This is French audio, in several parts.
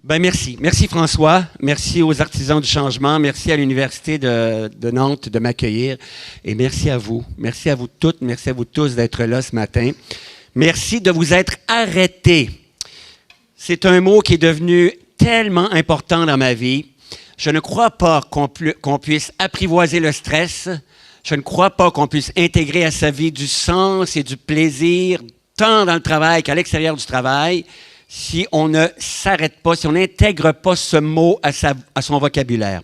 Ben merci. Merci François. Merci aux artisans du changement. Merci à l'Université de Nantes de m'accueillir. Et merci à vous. Merci à vous toutes. Merci à vous tous d'être là ce matin. Merci de vous être arrêtés. C'est un mot qui est devenu tellement important dans ma vie. Je ne crois pas qu'on puisse apprivoiser le stress. Je ne crois pas qu'on puisse intégrer à sa vie du sens et du plaisir, tant dans le travail qu'à l'extérieur du travail, si on ne s'arrête pas, si on n'intègre pas ce mot à son vocabulaire.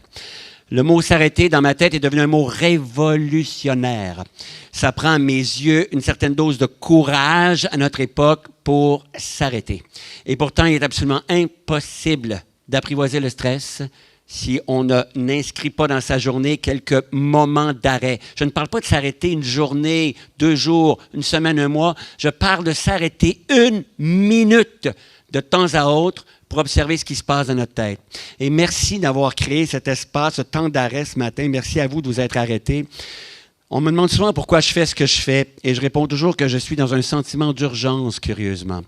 Le mot « s'arrêter » dans ma tête est devenu un mot révolutionnaire. Ça prend à mes yeux une certaine dose de courage à notre époque pour s'arrêter. Et pourtant, il est absolument impossible d'apprivoiser le stress si on n'inscrit pas dans sa journée quelques moments d'arrêt. Je ne parle pas de s'arrêter une journée, 2 jours, une semaine, un mois. Je parle de s'arrêter 1 minute de temps à autre pour observer ce qui se passe dans notre tête. Et merci d'avoir créé cet espace, ce temps d'arrêt ce matin. Merci à vous de vous être arrêtés. On me demande souvent pourquoi je fais ce que je fais et je réponds toujours que je suis dans un sentiment d'urgence, curieusement.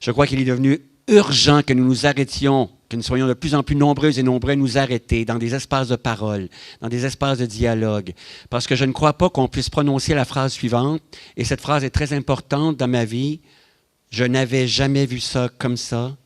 Je crois qu'il est devenu urgent que nous nous arrêtions, que nous soyons de plus en plus nombreuses et nombreux à nous arrêter dans des espaces de parole, dans des espaces de dialogue. Parce que je ne crois pas qu'on puisse prononcer la phrase suivante, et cette phrase est très importante dans ma vie. Je n'avais jamais vu ça comme ça.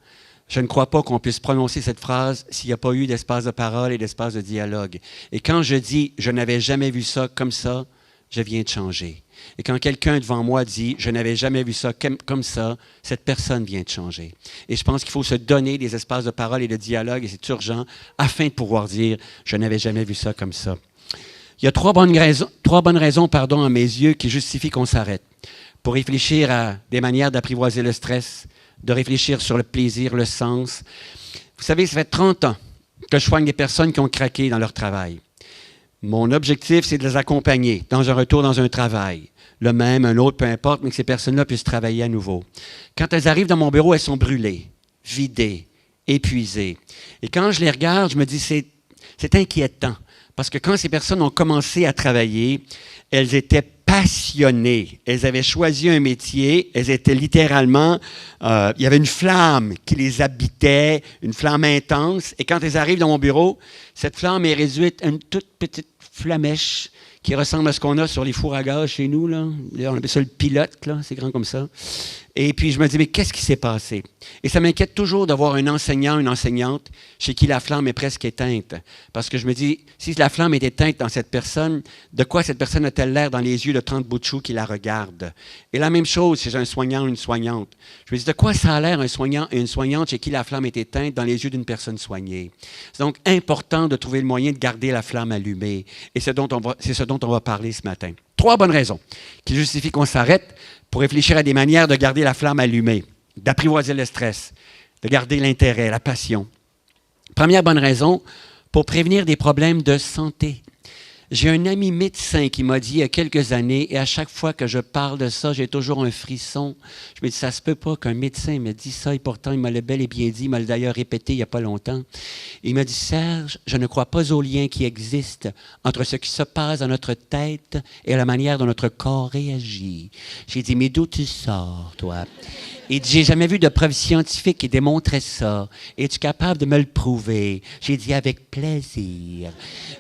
Je ne crois pas qu'on puisse prononcer cette phrase s'il n'y a pas eu d'espace de parole et d'espace de dialogue. Et quand je dis « je n'avais jamais vu ça comme ça », je viens de changer. Et quand quelqu'un devant moi dit « je n'avais jamais vu ça comme ça », cette personne vient de changer. Et je pense qu'il faut se donner des espaces de parole et de dialogue, et c'est urgent, afin de pouvoir dire « je n'avais jamais vu ça comme ça ». Il y a trois bonnes raisons, à mes yeux, qui justifient qu'on s'arrête. Pour réfléchir à des manières d'apprivoiser le stress, de réfléchir sur le plaisir, le sens. Vous savez, ça fait 30 ans que je soigne des personnes qui ont craqué dans leur travail. Mon objectif, c'est de les accompagner dans un retour dans un travail. Le même, un autre, peu importe, mais que ces personnes-là puissent travailler à nouveau. Quand elles arrivent dans mon bureau, elles sont brûlées, vidées, épuisées. Et quand je les regarde, je me dis, c'est inquiétant. Parce que quand ces personnes ont commencé à travailler, elles étaient passionnées. Elles avaient choisi un métier. Elles étaient littéralement... il y avait une flamme qui les habitait, une flamme intense. Et quand elles arrivent dans mon bureau, cette flamme est réduite à une toute petite flamèche qui ressemble à ce qu'on a sur les fours à gaz chez nous. Là. On appelle ça le pilote, là. C'est grand comme ça. Et puis, je me dis, mais qu'est-ce qui s'est passé? Et ça m'inquiète toujours d'avoir un enseignant, une enseignante chez qui la flamme est presque éteinte. Parce que je me dis, si la flamme est éteinte dans cette personne, de quoi cette personne a-t-elle l'air dans les yeux de 30 bouts de chou qui la regardent? Et la même chose chez un soignant ou une soignante. Je me dis, de quoi ça a l'air un soignant et une soignante chez qui la flamme est éteinte dans les yeux d'une personne soignée? C'est donc important de trouver le moyen de garder la flamme allumée. Et c'est ce dont on va parler ce matin. 3 bonnes raisons qui justifient qu'on s'arrête pour réfléchir à des manières de garder la flamme allumée, d'apprivoiser le stress, de garder l'intérêt, la passion. Première bonne raison, pour prévenir des problèmes de santé. J'ai un ami médecin qui m'a dit il y a quelques années, et à chaque fois que je parle de ça, j'ai toujours un frisson. Je me dis, ça se peut pas qu'un médecin me dise ça, et pourtant il m'a le bel et bien dit, il m'a d'ailleurs répété il n'y a pas longtemps. Il m'a dit, Serge, je ne crois pas au lien qui existe entre ce qui se passe dans notre tête et la manière dont notre corps réagit. J'ai dit, mais d'où tu sors, toi? Il dit, j'ai jamais vu de preuve scientifique qui démontrait ça. Es-tu capable de me le prouver? J'ai dit, avec plaisir.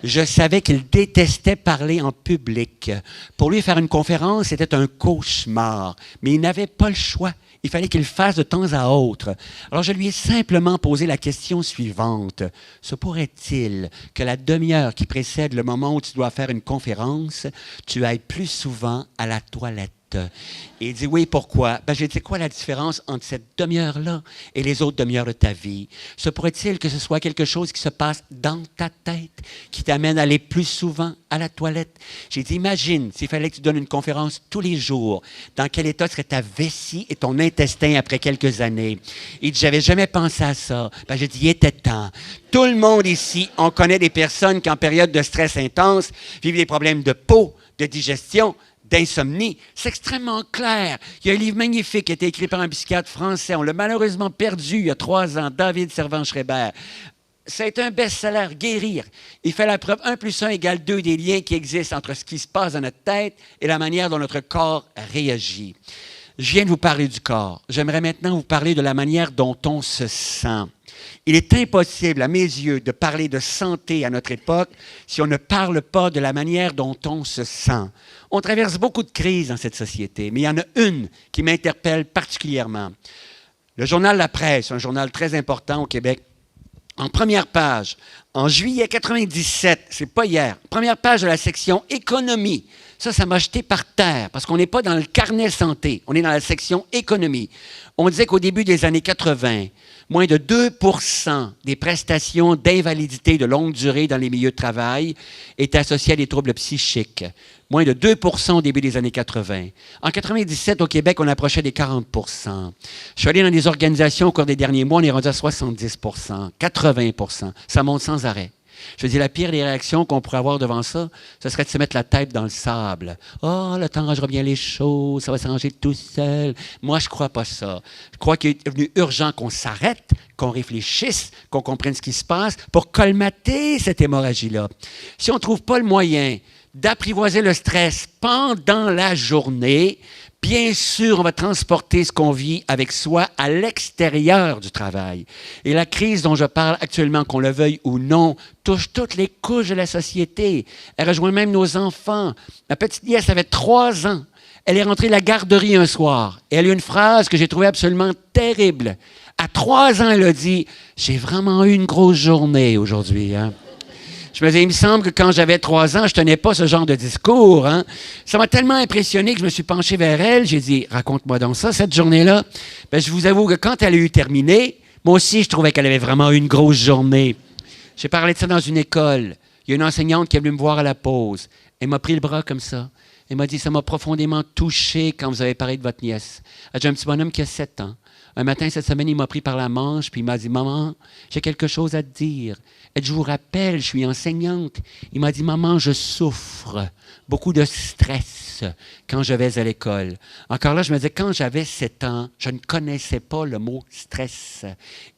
Je savais qu'il détestait parler en public. Pour lui, faire une conférence, c'était un cauchemar. Mais il n'avait pas le choix. Il fallait qu'il le fasse de temps à autre. Alors, je lui ai simplement posé la question suivante. Se pourrait-il que la demi-heure qui précède le moment où tu dois faire une conférence, tu ailles plus souvent à la toilette? Et il dit, oui, pourquoi? J'ai dit, c'est quoi la différence entre cette demi-heure-là et les autres demi-heures de ta vie? Se pourrait-il que ce soit quelque chose qui se passe dans ta tête, qui t'amène à aller plus souvent à la toilette? J'ai dit, imagine s'il fallait que tu donnes une conférence tous les jours, dans quel état serait ta vessie et ton intestin après quelques années? Il dit, j'avais jamais pensé à ça. J'ai dit, il était temps. Tout le monde ici, on connaît des personnes qui, en période de stress intense, vivent des problèmes de peau, de digestion, d'insomnie. C'est extrêmement clair. Il y a un livre magnifique qui a été écrit par un psychiatre français. On l'a malheureusement perdu il y a 3 ans, David Servan-Schreiber. c'est un best-seller, Guérir. Il fait la preuve 1 + 1 = 2 des liens qui existent entre ce qui se passe dans notre tête et la manière dont notre corps réagit. Je viens de vous parler du corps. J'aimerais maintenant vous parler de la manière dont on se sent. Il est impossible, à mes yeux, de parler de santé à notre époque si on ne parle pas de la manière dont on se sent. On traverse beaucoup de crises dans cette société, mais il y en a une qui m'interpelle particulièrement. Le journal La Presse, un journal très important au Québec, en première page, en juillet 97, c'est pas hier, première page de la section économie. Ça m'a jeté par terre parce qu'on n'est pas dans le carnet santé, on est dans la section économie. On disait qu'au début des années 80, moins de 2% des prestations d'invalidité de longue durée dans les milieux de travail étaient associées à des troubles psychiques. Moins de 2% au début des années 80. En 97, au Québec, on approchait des 40%. Je suis allé dans des organisations au cours des derniers mois, on est rendu à 70%, 80%. Ça monte sans arrêt. Je veux dire, la pire des réactions qu'on pourrait avoir devant ça, ce serait de se mettre la tête dans le sable. « Oh, le temps rangera bien les choses, ça va s'arranger tout seul. » Moi, je ne crois pas ça. Je crois qu'il est devenu urgent qu'on s'arrête, qu'on réfléchisse, qu'on comprenne ce qui se passe pour colmater cette hémorragie-là. Si on ne trouve pas le moyen d'apprivoiser le stress pendant la journée, bien sûr, on va transporter ce qu'on vit avec soi à l'extérieur du travail. Et la crise dont je parle actuellement, qu'on le veuille ou non, touche toutes les couches de la société. Elle rejoint même nos enfants. Ma petite nièce avait 3 ans. Elle est rentrée de la garderie un soir et elle a eu une phrase que j'ai trouvée absolument terrible. À 3 ans, elle a dit « J'ai vraiment eu une grosse journée aujourd'hui. Hein? » Je me disais, il me semble que quand j'avais 3 ans, je ne tenais pas ce genre de discours. Hein? Ça m'a tellement impressionné que je me suis penché vers elle. J'ai dit, raconte-moi donc ça, cette journée-là. Ben, je vous avoue que quand elle a eu terminé, moi aussi, je trouvais qu'elle avait vraiment eu une grosse journée. J'ai parlé de ça dans une école. Il y a une enseignante qui est venue me voir à la pause. Elle m'a pris le bras comme ça. Elle m'a dit, ça m'a profondément touché quand vous avez parlé de votre nièce. J'ai un petit bonhomme qui a 7 ans. Un matin, cette semaine, il m'a pris par la manche, puis il m'a dit, « Maman, j'ai quelque chose à te dire. » Et je vous rappelle, je suis enseignante. Il m'a dit, « Maman, je souffre beaucoup de stress quand je vais à l'école. » Encore là, je me disais, quand j'avais 7 ans, je ne connaissais pas le mot stress.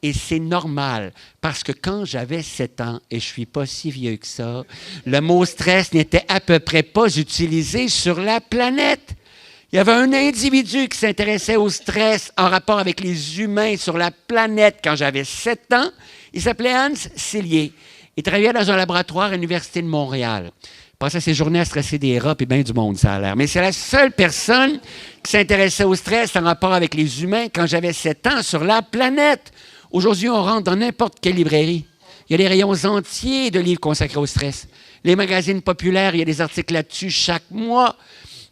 Et c'est normal, parce que quand j'avais 7 ans, et je ne suis pas si vieux que ça, le mot stress n'était à peu près pas utilisé sur la planète. Il y avait un individu qui s'intéressait au stress en rapport avec les humains sur la planète quand j'avais 7 ans. Il s'appelait Hans Selye. Il travaillait dans un laboratoire à l'Université de Montréal. Il passait ses journées à stresser des rats et bien du monde, ça a l'air. Mais c'est la seule personne qui s'intéressait au stress en rapport avec les humains quand j'avais 7 ans sur la planète. Aujourd'hui, on rentre dans n'importe quelle librairie. Il y a des rayons entiers de livres consacrés au stress. Les magazines populaires, il y a des articles là-dessus chaque mois.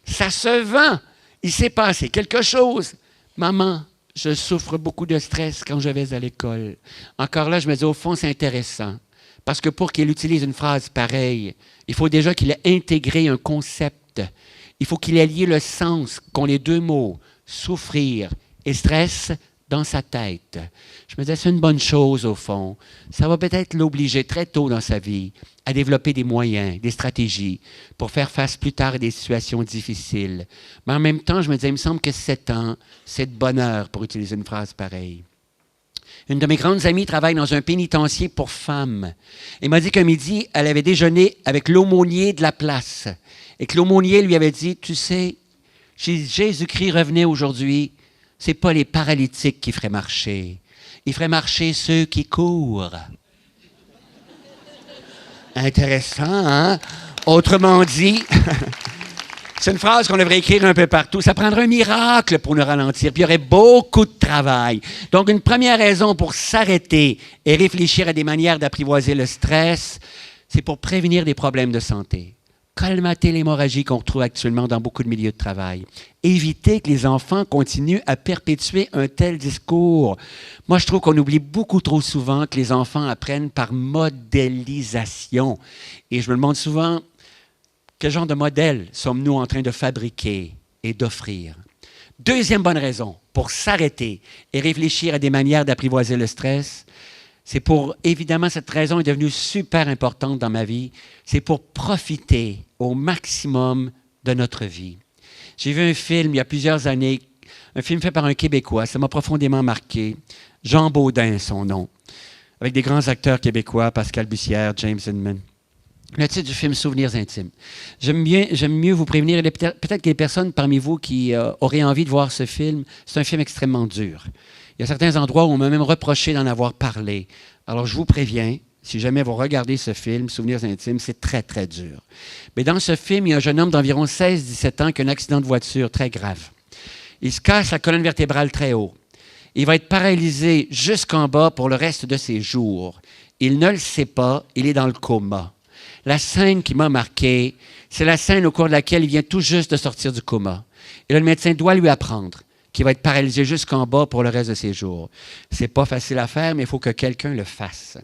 Ça se vend. Il s'est passé quelque chose. Maman, je souffre beaucoup de stress quand je vais à l'école. Encore là, je me dis, au fond, c'est intéressant. Parce que pour qu'il utilise une phrase pareille, il faut déjà qu'il ait intégré un concept. Il faut qu'il ait lié le sens qu'ont les 2 mots, souffrir et stress, dans sa tête. Je me disais, c'est une bonne chose au fond. Ça va peut-être l'obliger très tôt dans sa vie à développer des moyens, des stratégies pour faire face plus tard à des situations difficiles. Mais en même temps, je me disais, il me semble que 7 ans, c'est de bonheur pour utiliser une phrase pareille. Une de mes grandes amies travaille dans un pénitencier pour femmes. Elle m'a dit qu'un midi, elle avait déjeuné avec l'aumônier de la place. Et que l'aumônier lui avait dit, tu sais, si Jésus-Christ revenait aujourd'hui, ce n'est pas les paralytiques qui feraient marcher. Il ferait marcher ceux qui courent. Intéressant, hein? Autrement dit, c'est une phrase qu'on devrait écrire un peu partout. Ça prendrait un miracle pour nous ralentir, puis il y aurait beaucoup de travail. Donc, une première raison pour s'arrêter et réfléchir à des manières d'apprivoiser le stress, c'est pour prévenir des problèmes de santé. Colmater l'hémorragie qu'on retrouve actuellement dans beaucoup de milieux de travail. Éviter que les enfants continuent à perpétuer un tel discours. Moi, je trouve qu'on oublie beaucoup trop souvent que les enfants apprennent par modélisation. Et je me demande souvent, quel genre de modèle sommes-nous en train de fabriquer et d'offrir? Deuxième bonne raison pour s'arrêter et réfléchir à des manières d'apprivoiser le stress, c'est pour, évidemment, cette raison est devenue super importante dans ma vie, c'est pour profiter au maximum de notre vie. J'ai vu un film il y a plusieurs années, un film fait par un Québécois, ça m'a profondément marqué. Jean Baudin, son nom. avec des grands acteurs québécois, Pascal Bussière, James Inman. Le titre du film, Souvenirs intimes. J'aime mieux vous prévenir, il y a peut-être qu'il y a des personnes parmi vous qui auraient envie de voir ce film. C'est un film extrêmement dur. Il y a certains endroits où on m'a même reproché d'en avoir parlé. Alors, je vous préviens, si jamais vous regardez ce film, Souvenirs intimes, c'est très, très dur. Mais dans ce film, il y a un jeune homme d'environ 16-17 ans qui a un accident de voiture très grave. Il se casse la colonne vertébrale très haut. Il va être paralysé jusqu'en bas pour le reste de ses jours. Il ne le sait pas, il est dans le coma. La scène qui m'a marqué, c'est la scène au cours de laquelle il vient tout juste de sortir du coma. Et là, le médecin doit lui apprendre qu'il va être paralysé jusqu'en bas pour le reste de ses jours. C'est pas facile à faire, mais il faut que quelqu'un le fasse.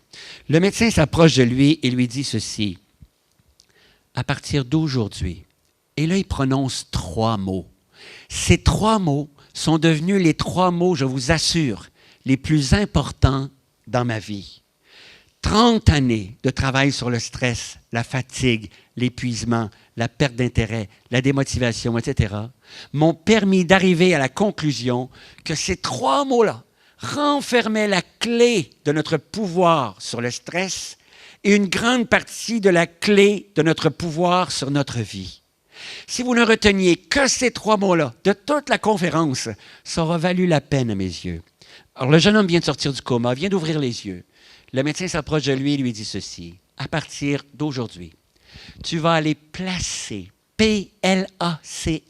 Le médecin s'approche de lui et lui dit ceci. À partir d'aujourd'hui, et là, il prononce 3 mots. Ces 3 mots sont devenus les 3 mots, je vous assure, les plus importants dans ma vie. 30 années de travail sur le stress, la fatigue, l'épuisement, la perte d'intérêt, la démotivation, etc., m'ont permis d'arriver à la conclusion que ces 3 mots-là renfermaient la clé de notre pouvoir sur le stress et une grande partie de la clé de notre pouvoir sur notre vie. Si vous ne reteniez que ces 3 mots-là de toute la conférence, ça aura valu la peine à mes yeux. Alors, le jeune homme vient de sortir du coma, vient d'ouvrir les yeux. Le médecin s'approche de lui et lui dit ceci. À partir d'aujourd'hui, tu vas aller placer, P-L-A-C-E-R.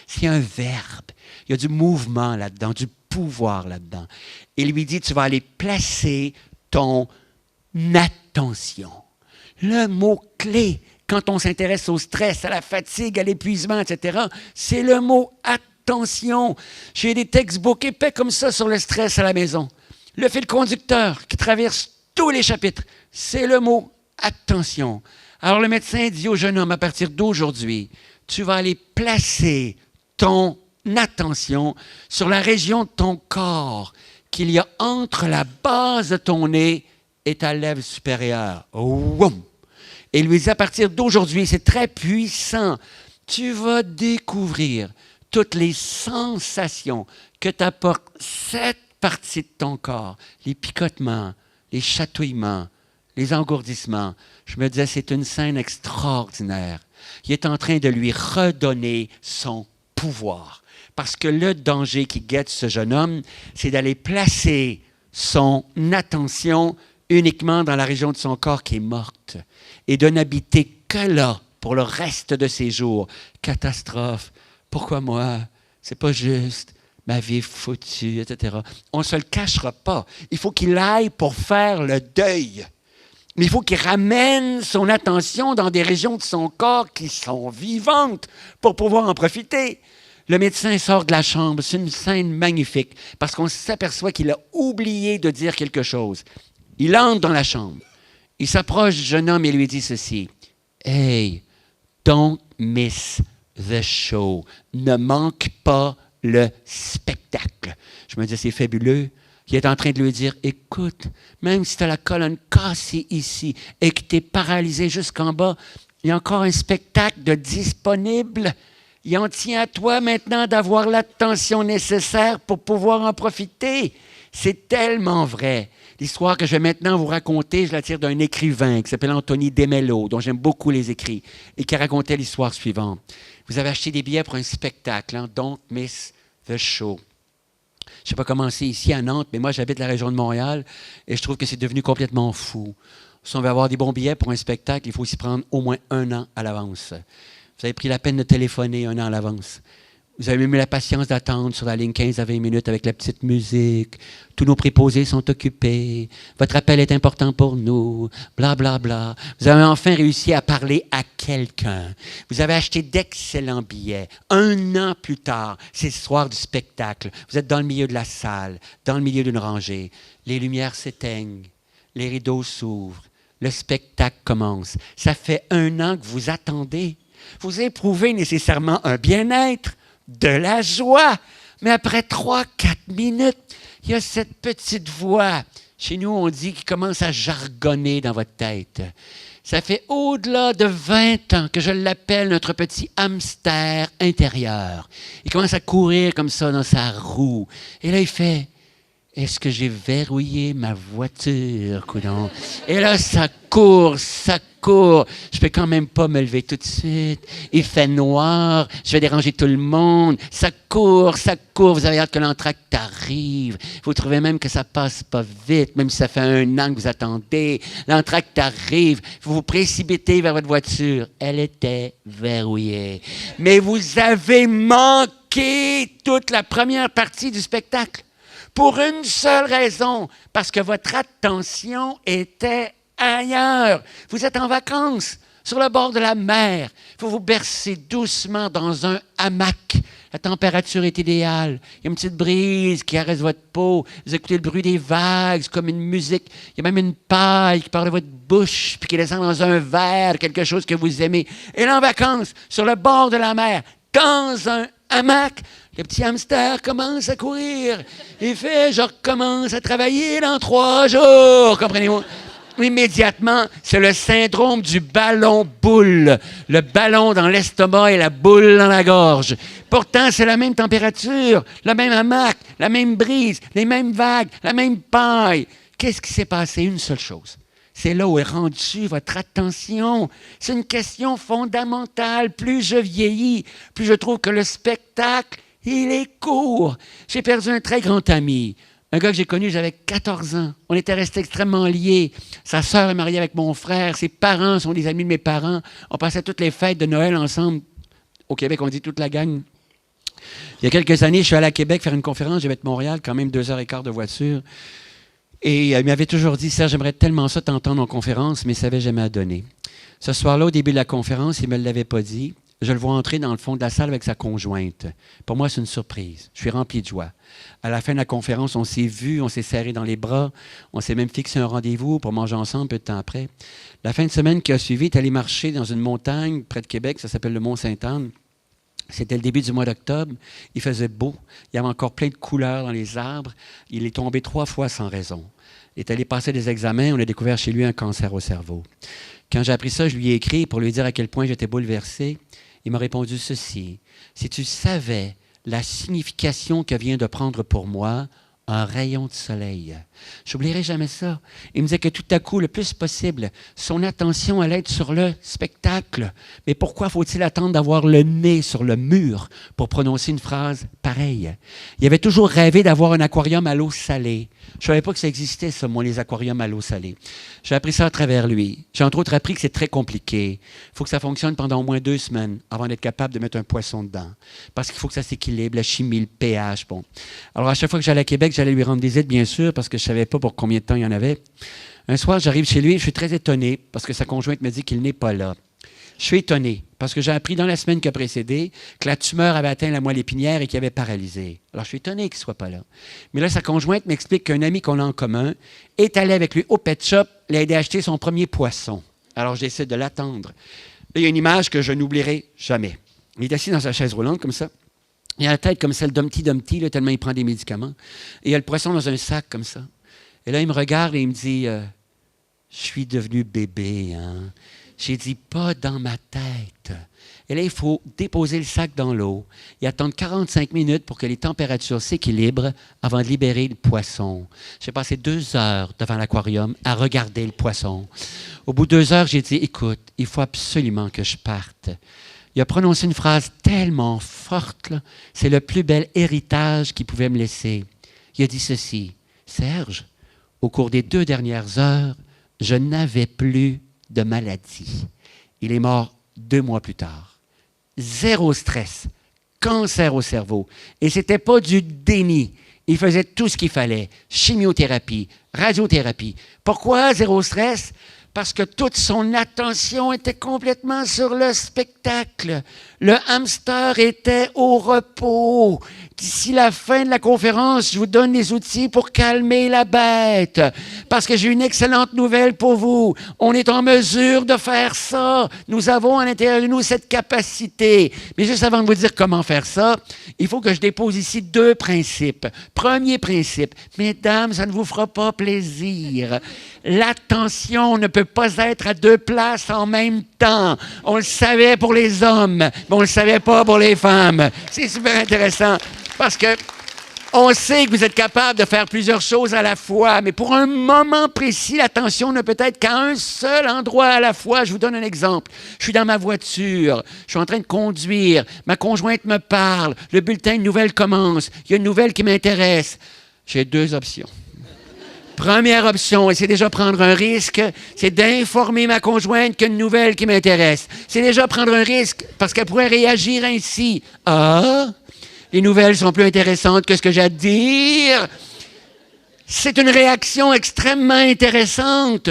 C'est un verbe. Il y a du mouvement là-dedans, du pouvoir là-dedans. Il lui dit, tu vas aller placer ton attention. Le mot-clé, quand on s'intéresse au stress, à la fatigue, à l'épuisement, etc., c'est le mot attention. J'ai des textbooks épais comme ça sur le stress à la maison. Le fil conducteur qui traverse tous les chapitres, c'est le mot attention. Alors le médecin dit au jeune homme, à partir d'aujourd'hui, tu vas aller placer ton attention sur la région de ton corps qu'il y a entre la base de ton nez et ta lèvre supérieure. Woum! Et il lui dit, à partir d'aujourd'hui, c'est très puissant, tu vas découvrir toutes les sensations que t'apporte cette partie de ton corps, les picotements, les chatouillements, les engourdissements. Je me disais, c'est une scène extraordinaire. Il est en train de lui redonner son pouvoir. Parce que le danger qui guette ce jeune homme, c'est d'aller placer son attention uniquement dans la région de son corps qui est morte et de n'habiter que là pour le reste de ses jours. Catastrophe. Pourquoi moi? C'est pas juste. Ma vie est foutue, etc. On ne se le cachera pas. Il faut qu'il aille pour faire le deuil. Mais il faut qu'il ramène son attention dans des régions de son corps qui sont vivantes pour pouvoir en profiter. Le médecin sort de la chambre. C'est une scène magnifique parce qu'on s'aperçoit qu'il a oublié de dire quelque chose. Il entre dans la chambre. Il s'approche du jeune homme et lui dit ceci. « Hey, don't miss the show. Ne manque pas le spectacle. » Je me dis, c'est fabuleux. Il est en train de lui dire, écoute, même si tu as la colonne cassée ici et que tu es paralysé jusqu'en bas, il y a encore un spectacle de disponible. Il en tient à toi maintenant d'avoir l'attention nécessaire pour pouvoir en profiter. C'est tellement vrai. L'histoire que je vais maintenant vous raconter, je la tire d'un écrivain qui s'appelle Anthony DeMello, dont j'aime beaucoup les écrits, et qui racontait l'histoire suivante. Vous avez acheté des billets pour un spectacle, hein? Don't miss the show. Je ne sais pas comment c'est ici à Nantes, mais moi, j'habite la région de Montréal et je trouve que c'est devenu complètement fou. Si on veut avoir des bons billets pour un spectacle, il faut s'y prendre au moins 1 an à l'avance. Vous avez pris la peine de téléphoner 1 an à l'avance. Vous avez même eu la patience d'attendre sur la ligne 15 à 20 minutes avec la petite musique. Tous nos préposés sont occupés. Votre appel est important pour nous. Bla, bla, bla. Vous avez enfin réussi à parler à quelqu'un. Vous avez acheté d'excellents billets. 1 an plus tard, c'est le soir du spectacle. Vous êtes dans le milieu de la salle, dans le milieu d'une rangée. Les lumières s'éteignent. Les rideaux s'ouvrent. Le spectacle commence. Ça fait 1 an que vous attendez. Vous éprouvez nécessairement un bien-être, de la joie. Mais après 3-4 minutes, il y a cette petite voix. Chez nous, on dit qu'il commence à jargonner dans votre tête. Ça fait au-delà de 20 ans que je l'appelle notre petit hamster intérieur. Il commence à courir comme ça dans sa roue. Et là, il fait Est-ce que j'ai verrouillé ma voiture, coudonc? Et là, ça court, ça court. Je peux quand même pas me lever tout de suite. Il fait noir, je vais déranger tout le monde. Ça court, ça court. Vous avez hâte que l'entracte arrive. Vous trouvez même que ça passe pas vite, même si ça fait 1 an que vous attendez. L'entracte arrive, vous vous précipitez vers votre voiture. Elle était verrouillée. Mais vous avez manqué toute la première partie du spectacle. Pour une seule raison, parce que votre attention était ailleurs. Vous êtes en vacances, sur le bord de la mer. Vous vous bercez doucement dans un hamac. La température est idéale. Il y a une petite brise qui caresse votre peau. Vous écoutez le bruit des vagues, c'est comme une musique. Il y a même une paille qui part de votre bouche, puis qui descend dans un verre, quelque chose que vous aimez. Et là, en vacances, sur le bord de la mer, dans un hamac, le petit hamster commence à courir. Il fait, je recommence à travailler dans 3 jours. Comprenez-vous? Immédiatement, c'est le syndrome du ballon boule. Le ballon dans l'estomac et la boule dans la gorge. Pourtant, c'est la même température, le même hamac, la même brise, les mêmes vagues, la même paille. Qu'est-ce qui s'est passé? Une seule chose. C'est là où est rendue votre attention. C'est une question fondamentale. Plus je vieillis, plus je trouve que le spectacle, il est court. J'ai perdu un très grand ami. Un gars que j'ai connu, j'avais 14 ans. On était restés extrêmement liés. Sa sœur est mariée avec mon frère. Ses parents sont des amis de mes parents. On passait toutes les fêtes de Noël ensemble. Au Québec, on dit toute la gang. Il y a quelques années, je suis allé à Québec faire une conférence. J'avais de Montréal, quand même 2h15 de voiture. Et il m'avait toujours dit, Serge, j'aimerais tellement ça t'entendre en conférence, mais il ne savait jamais à donner. Ce soir-là, au début de la conférence, il ne me l'avait pas dit. Je le vois entrer dans le fond de la salle avec sa conjointe. Pour moi, c'est une surprise. Je suis rempli de joie. À la fin de la conférence, on s'est vus, on s'est serrés dans les bras. On s'est même fixé un rendez-vous pour manger ensemble peu de temps après. La fin de semaine qui a suivi, il est allé marcher dans une montagne près de Québec, ça s'appelle le Mont-Sainte-Anne. C'était le début du mois d'octobre. Il faisait beau. Il y avait encore plein de couleurs dans les arbres. Il est tombé 3 fois sans raison. Il est allé passer des examens. On a découvert chez lui un cancer au cerveau. Quand j'ai appris ça, je lui ai écrit pour lui dire à quel point j'étais bouleversé. Il m'a répondu ceci. Si tu savais la signification que vient de prendre pour moi un rayon de soleil. J'oublierai jamais ça. Il me disait que tout à coup, le plus possible, son attention allait être sur le spectacle. Mais pourquoi faut-il attendre d'avoir le nez sur le mur pour prononcer une phrase pareille? Il avait toujours rêvé d'avoir un aquarium à l'eau salée. Je ne savais pas que ça existait, ça, moi, les aquariums à l'eau salée. J'ai appris ça à travers lui. J'ai entre autres appris que c'est très compliqué. Il faut que ça fonctionne pendant au moins 2 semaines avant d'être capable de mettre un poisson dedans. Parce qu'il faut que ça s'équilibre, la chimie, le pH. Bon. Alors, à chaque fois que j'allais à Québec, j'allais lui rendre visite, bien sûr, parce que je ne savais pas pour combien de temps il y en avait. Un soir, j'arrive chez lui, je suis très étonné parce que sa conjointe me dit qu'il n'est pas là. Je suis étonné parce que j'ai appris dans la semaine qui a précédé que la tumeur avait atteint la moelle épinière et qu'il avait paralysé. Alors, je suis étonné qu'il ne soit pas là. Mais là, sa conjointe m'explique qu'un ami qu'on a en commun est allé avec lui au pet shop l'aider à acheter son premier poisson. Alors, je décide de l'attendre. Là, il y a une image que je n'oublierai jamais. Il est assis dans sa chaise roulante comme ça. Il a la tête comme celle d'Humpty Dumpty, tellement il prend des médicaments. Et il a le poisson dans un sac comme ça. Et là, il me regarde et il me dit « Je suis devenu bébé, hein? » J'ai dit « Pas dans ma tête. » Et là, il faut déposer le sac dans l'eau et attendre 45 minutes pour que les températures s'équilibrent avant de libérer le poisson. J'ai passé 2 heures devant l'aquarium à regarder le poisson. Au bout de 2 heures, j'ai dit « Écoute, il faut absolument que je parte. » Il a prononcé une phrase tellement forte, c'est le plus bel héritage qu'il pouvait me laisser. Il a dit ceci, « Serge, au cours des 2 dernières heures, je n'avais plus de maladie. » Il est mort 2 mois plus tard. 0 stress, cancer au cerveau. Et ce n'était pas du déni. Il faisait tout ce qu'il fallait. Chimiothérapie, radiothérapie. Pourquoi 0 stress? Parce que toute son attention était complètement sur le spectacle. Le hamster était au repos. D'ici la fin de la conférence, je vous donne les outils pour calmer la bête. Parce que j'ai une excellente nouvelle pour vous. On est en mesure de faire ça. Nous avons à l'intérieur de nous cette capacité. Mais juste avant de vous dire comment faire ça, il faut que je dépose ici 2 principes. Premier principe, mesdames, ça ne vous fera pas plaisir. L'attention ne peut pas être à 2 places en même temps. On le savait pour les hommes, mais on ne le savait pas pour les femmes. C'est super intéressant parce que On sait que vous êtes capable de faire plusieurs choses à la fois, mais pour un moment précis, l'attention ne peut être qu'à un seul endroit à la fois. Je vous donne un exemple. Je suis dans ma voiture, je suis en train de conduire, ma conjointe me parle, le bulletin de nouvelles commence, il y a une nouvelle qui m'intéresse. J'ai deux options. Première option, et c'est déjà prendre un risque, c'est d'informer ma conjointe qu'il y a une nouvelle qui m'intéresse. C'est déjà prendre un risque parce qu'elle pourrait réagir ainsi. Ah, les nouvelles sont plus intéressantes que ce que j'ai à dire. C'est une réaction extrêmement intéressante.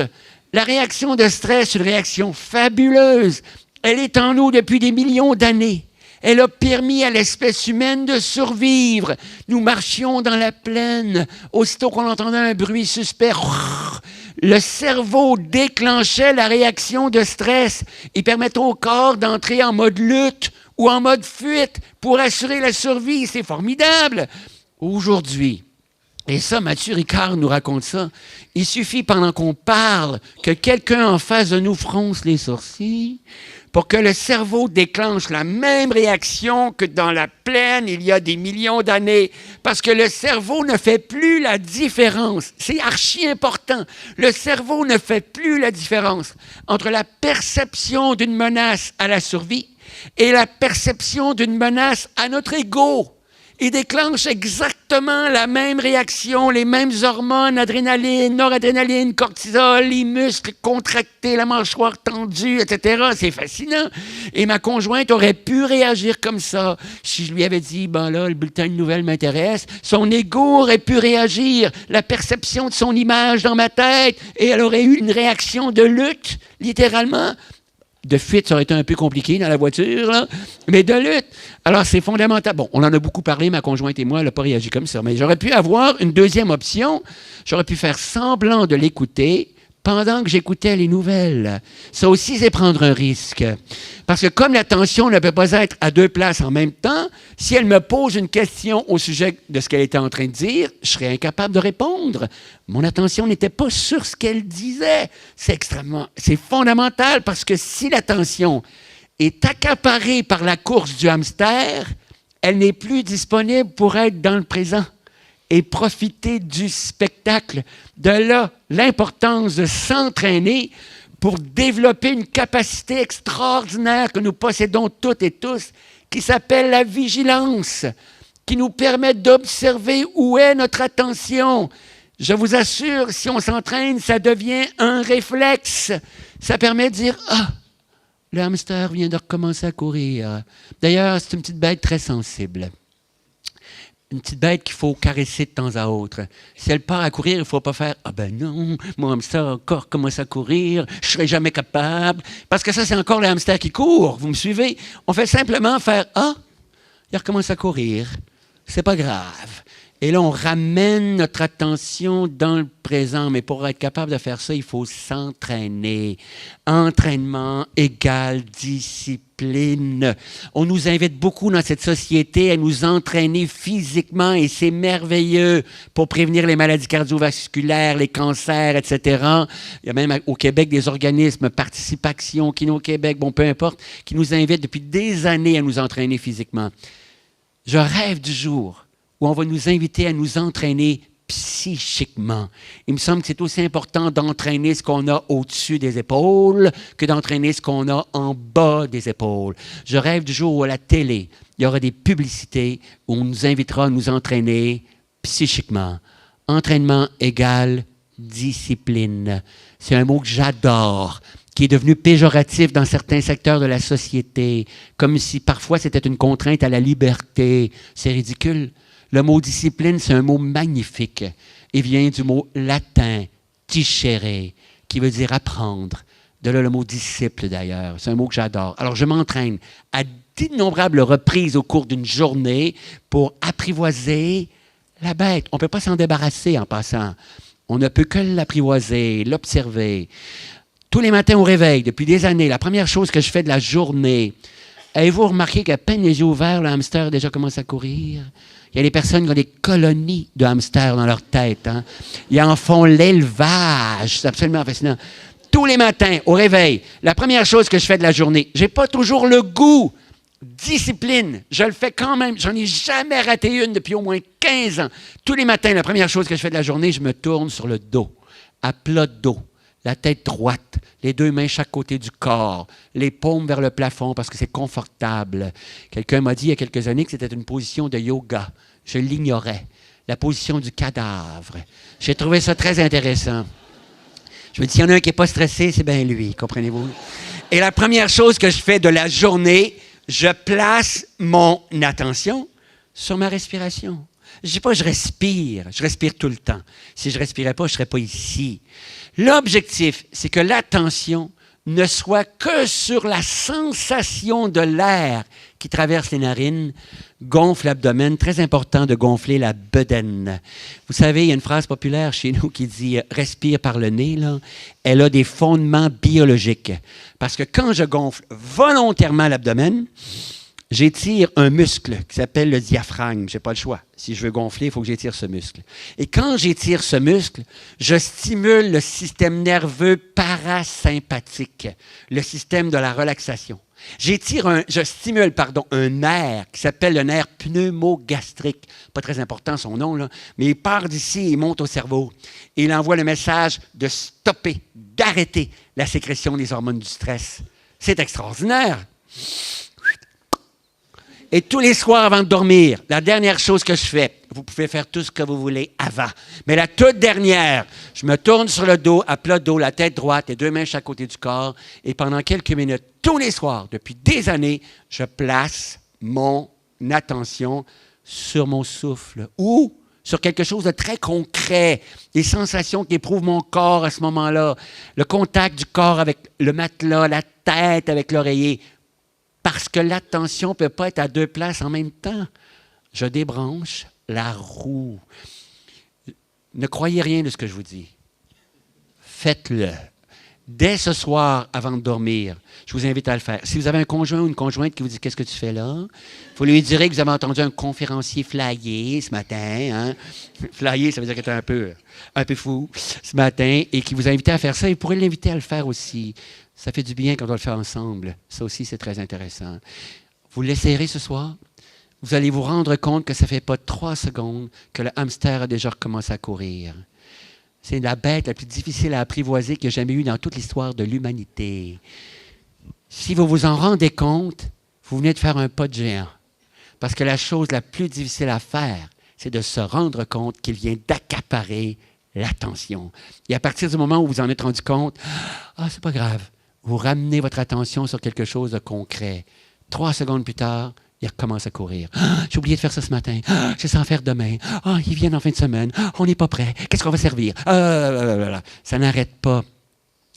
La réaction de stress, une réaction fabuleuse. Elle est en nous depuis des millions d'années. Elle a permis à l'espèce humaine de survivre. Nous marchions dans la plaine. Aussitôt qu'on entendait un bruit suspect, le cerveau déclenchait la réaction de stress et permettait au corps d'entrer en mode lutte ou en mode fuite pour assurer la survie. C'est formidable. Aujourd'hui, et ça, Mathieu Ricard nous raconte ça, il suffit pendant qu'on parle que quelqu'un en face de nous fronce les sourcils pour que le cerveau déclenche la même réaction que dans la plaine il y a des millions d'années. Parce que le cerveau ne fait plus la différence. C'est archi important. Le cerveau ne fait plus la différence entre la perception d'une menace à la survie et la perception d'une menace à notre ego. Il déclenche exactement la même réaction, les mêmes hormones, adrénaline, noradrénaline, cortisol, les muscles contractés, la mâchoire tendue, etc. C'est fascinant. Et ma conjointe aurait pu réagir comme ça. Si je lui avais dit, ben là, le bulletin de nouvelles m'intéresse, son ego aurait pu réagir, la perception de son image dans ma tête, et elle aurait eu une réaction de lutte, littéralement. De fuite, ça aurait été un peu compliqué dans la voiture, là, mais de lutte. Alors, c'est fondamental. Bon, on en a beaucoup parlé, ma conjointe et moi, elle n'a pas réagi comme ça, mais j'aurais pu avoir une deuxième option. J'aurais pu faire semblant de l'écouter pendant que j'écoutais les nouvelles. Ça aussi, c'est prendre un risque. Parce que comme l'attention ne peut pas être à deux places en même temps, si elle me pose une question au sujet de ce qu'elle était en train de dire, je serais incapable de répondre. Mon attention n'était pas sur ce qu'elle disait. C'est fondamental parce que si l'attention est accaparée par la course du hamster, elle n'est plus disponible pour être dans le présent et profiter du spectacle. De là, l'importance de s'entraîner pour développer une capacité extraordinaire que nous possédons toutes et tous, qui s'appelle la vigilance, qui nous permet d'observer où est notre attention. Je vous assure, si on s'entraîne, ça devient un réflexe. Ça permet de dire « Ah, le hamster vient de recommencer à courir. » D'ailleurs, c'est une petite bête très sensible. Une petite bête qu'il faut caresser de temps à autre. Si elle part à courir, il ne faut pas faire « Ah ben non, mon hamster a encore commencé à courir, je ne serai jamais capable. » Parce que ça, c'est encore le hamster qui court, vous me suivez? On fait simplement faire « Ah, il recommence à courir, c'est pas grave. » Et là, on ramène notre attention dans le présent. Mais pour être capable de faire ça, il faut s'entraîner. Entraînement égale discipline. On nous invite beaucoup dans cette société à nous entraîner physiquement et c'est merveilleux pour prévenir les maladies cardiovasculaires, les cancers, etc. Il y a même au Québec des organismes, Participation, Kino-Québec, bon, peu importe, qui nous invitent depuis des années à nous entraîner physiquement. Je rêve du jour où on va nous inviter à nous entraîner psychiquement. Il me semble que c'est aussi important d'entraîner ce qu'on a au-dessus des épaules que d'entraîner ce qu'on a en bas des épaules. Je rêve du jour où à la télé, il y aura des publicités où on nous invitera à nous entraîner psychiquement. Entraînement égale discipline. C'est un mot que j'adore, qui est devenu péjoratif dans certains secteurs de la société, comme si parfois c'était une contrainte à la liberté. C'est ridicule. Le mot discipline, c'est un mot magnifique. Il vient du mot latin, tichere, qui veut dire apprendre. De là le mot disciple, d'ailleurs. C'est un mot que j'adore. Alors, je m'entraîne à d'innombrables reprises au cours d'une journée pour apprivoiser la bête. On ne peut pas s'en débarrasser en passant. On ne peut que l'apprivoiser, l'observer. Tous les matins au réveil, depuis des années, la première chose que je fais de la journée, avez-vous remarqué qu'à peine les yeux ouverts, le hamster a déjà commencé à courir? Il y a des personnes qui ont des colonies de hamsters dans leur tête. Hein? Ils en font l'élevage. C'est absolument fascinant. Tous les matins, au réveil, la première chose que je fais de la journée, je n'ai pas toujours le goût Discipline, je le fais quand même. J'en ai jamais raté une depuis au moins 15 ans. Tous les matins, la première chose que je fais de la journée, je me tourne sur le dos, à plat de dos, la tête droite, les deux mains chaque côté du corps, les paumes vers le plafond parce que c'est confortable. Quelqu'un m'a dit il y a quelques années que c'était une position de yoga. Je l'ignorais. La position du cadavre. J'ai trouvé ça très intéressant. Je me dis, il y en a un qui n'est pas stressé, c'est bien lui, comprenez-vous? Et la première chose que je fais de la journée, je place mon attention sur ma respiration. Je ne dis pas je respire tout le temps. Si je ne respirais pas, je ne serais pas ici. L'objectif, c'est que l'attention ne soit que sur la sensation de l'air qui traverse les narines, gonfle l'abdomen. Très important de gonfler la bedaine. Vous savez, il y a une phrase populaire chez nous qui dit « respire par le nez ». Là. Elle a des fondements biologiques. Parce que quand je gonfle volontairement l'abdomen, j'étire un muscle qui s'appelle le diaphragme. Je n'ai pas le choix. Si je veux gonfler, il faut que j'étire ce muscle. Et quand j'étire ce muscle, je stimule le système nerveux parasympathique, le système de la relaxation. Je stimule un nerf qui s'appelle le nerf pneumogastrique. Pas très important son nom, là, mais il part d'ici et il monte au cerveau. Et il envoie le message de stopper, d'arrêter la sécrétion des hormones du stress. C'est extraordinaire. Et tous les soirs avant de dormir, la dernière chose que je fais, vous pouvez faire tout ce que vous voulez avant, mais la toute dernière, je me tourne sur le dos, à plat dos, la tête droite, les deux mains chaque côté du corps, et pendant quelques minutes, tous les soirs, depuis des années, je place mon attention sur mon souffle ou sur quelque chose de très concret, les sensations qu'éprouve mon corps à ce moment-là, le contact du corps avec le matelas, la tête avec l'oreiller. Parce que l'attention ne peut pas être à deux places en même temps. Je débranche la roue. Ne croyez rien de ce que je vous dis. Faites-le. Dès ce soir, avant de dormir, je vous invite à le faire. Si vous avez un conjoint ou une conjointe qui vous dit « Qu'est-ce que tu fais là? » Il faut lui dire que vous avez entendu un conférencier flyer ce matin. Hein? Flyer, ça veut dire qu'il était un peu fou ce matin et qui vous a invité à faire ça. Il pourrait l'inviter à le faire aussi. Ça fait du bien quand on le fait ensemble. Ça aussi, c'est très intéressant. Vous l'essayerez ce soir. Vous allez vous rendre compte que ça ne fait pas 3 secondes que le hamster a déjà recommencé à courir. C'est la bête la plus difficile à apprivoiser qu'il y a jamais eu dans toute l'histoire de l'humanité. Si vous vous en rendez compte, vous venez de faire un pas de géant. Parce que la chose la plus difficile à faire, c'est de se rendre compte qu'il vient d'accaparer l'attention. Et à partir du moment où vous en êtes rendu compte, c'est pas grave. Vous ramenez votre attention sur quelque chose de concret. 3 secondes plus tard, il recommence à courir. J'ai oublié de faire ça ce matin. Je sais en faire demain. Ils viennent en fin de semaine. On n'est pas prêt. Qu'est-ce qu'on va servir? Ça n'arrête pas.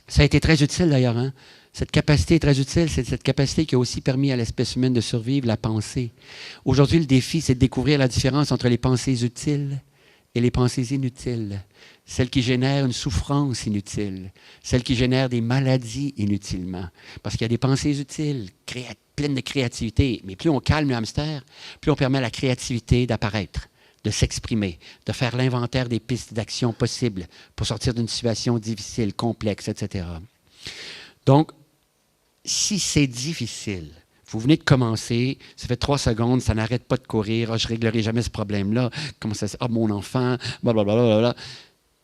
Ça a été très utile d'ailleurs. Hein? Cette capacité est très utile. C'est cette capacité qui a aussi permis à l'espèce humaine de survivre, la pensée. Aujourd'hui, le défi, c'est de découvrir la différence entre les pensées utiles et les pensées inutiles. Celles qui génèrent une souffrance inutile, celles qui génèrent des maladies inutilement. Parce qu'il y a des pensées utiles, pleines de créativité. Mais plus on calme le hamster, plus on permet à la créativité d'apparaître, de s'exprimer, de faire l'inventaire des pistes d'action possibles pour sortir d'une situation difficile, complexe, etc. Donc, si c'est difficile, vous venez de commencer, ça fait 3 secondes, ça n'arrête pas de courir, je ne réglerai jamais ce problème-là, comment ça se... mon enfant, blablabla.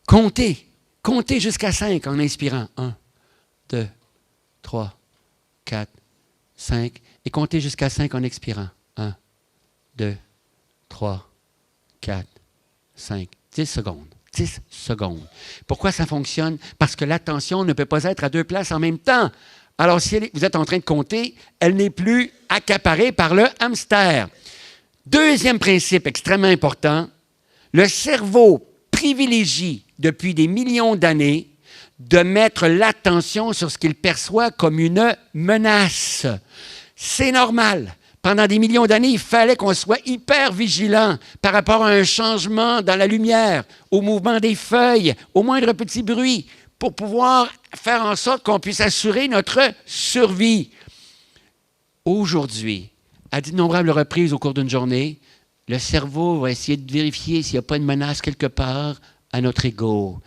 Comptez jusqu'à 5 en inspirant. 1, 2, 3, 4, 5. Et comptez jusqu'à 5 en expirant. 1, 2, 3, 4, 5. 10 secondes. 10 secondes. Pourquoi ça fonctionne? Parce que l'attention ne peut pas être à 2 places en même temps. Alors, si vous êtes en train de compter, elle n'est plus accaparée par le hamster. Deuxième principe extrêmement important, le cerveau privilégie depuis des millions d'années de mettre l'attention sur ce qu'il perçoit comme une menace. C'est normal. Pendant des millions d'années, il fallait qu'on soit hyper vigilant par rapport à un changement dans la lumière, au mouvement des feuilles, au moindre petit bruit, pour pouvoir faire en sorte qu'on puisse assurer notre survie. Aujourd'hui, à d'innombrables reprises au cours d'une journée, le cerveau va essayer de vérifier s'il n'y a pas une menace quelque part à notre ego.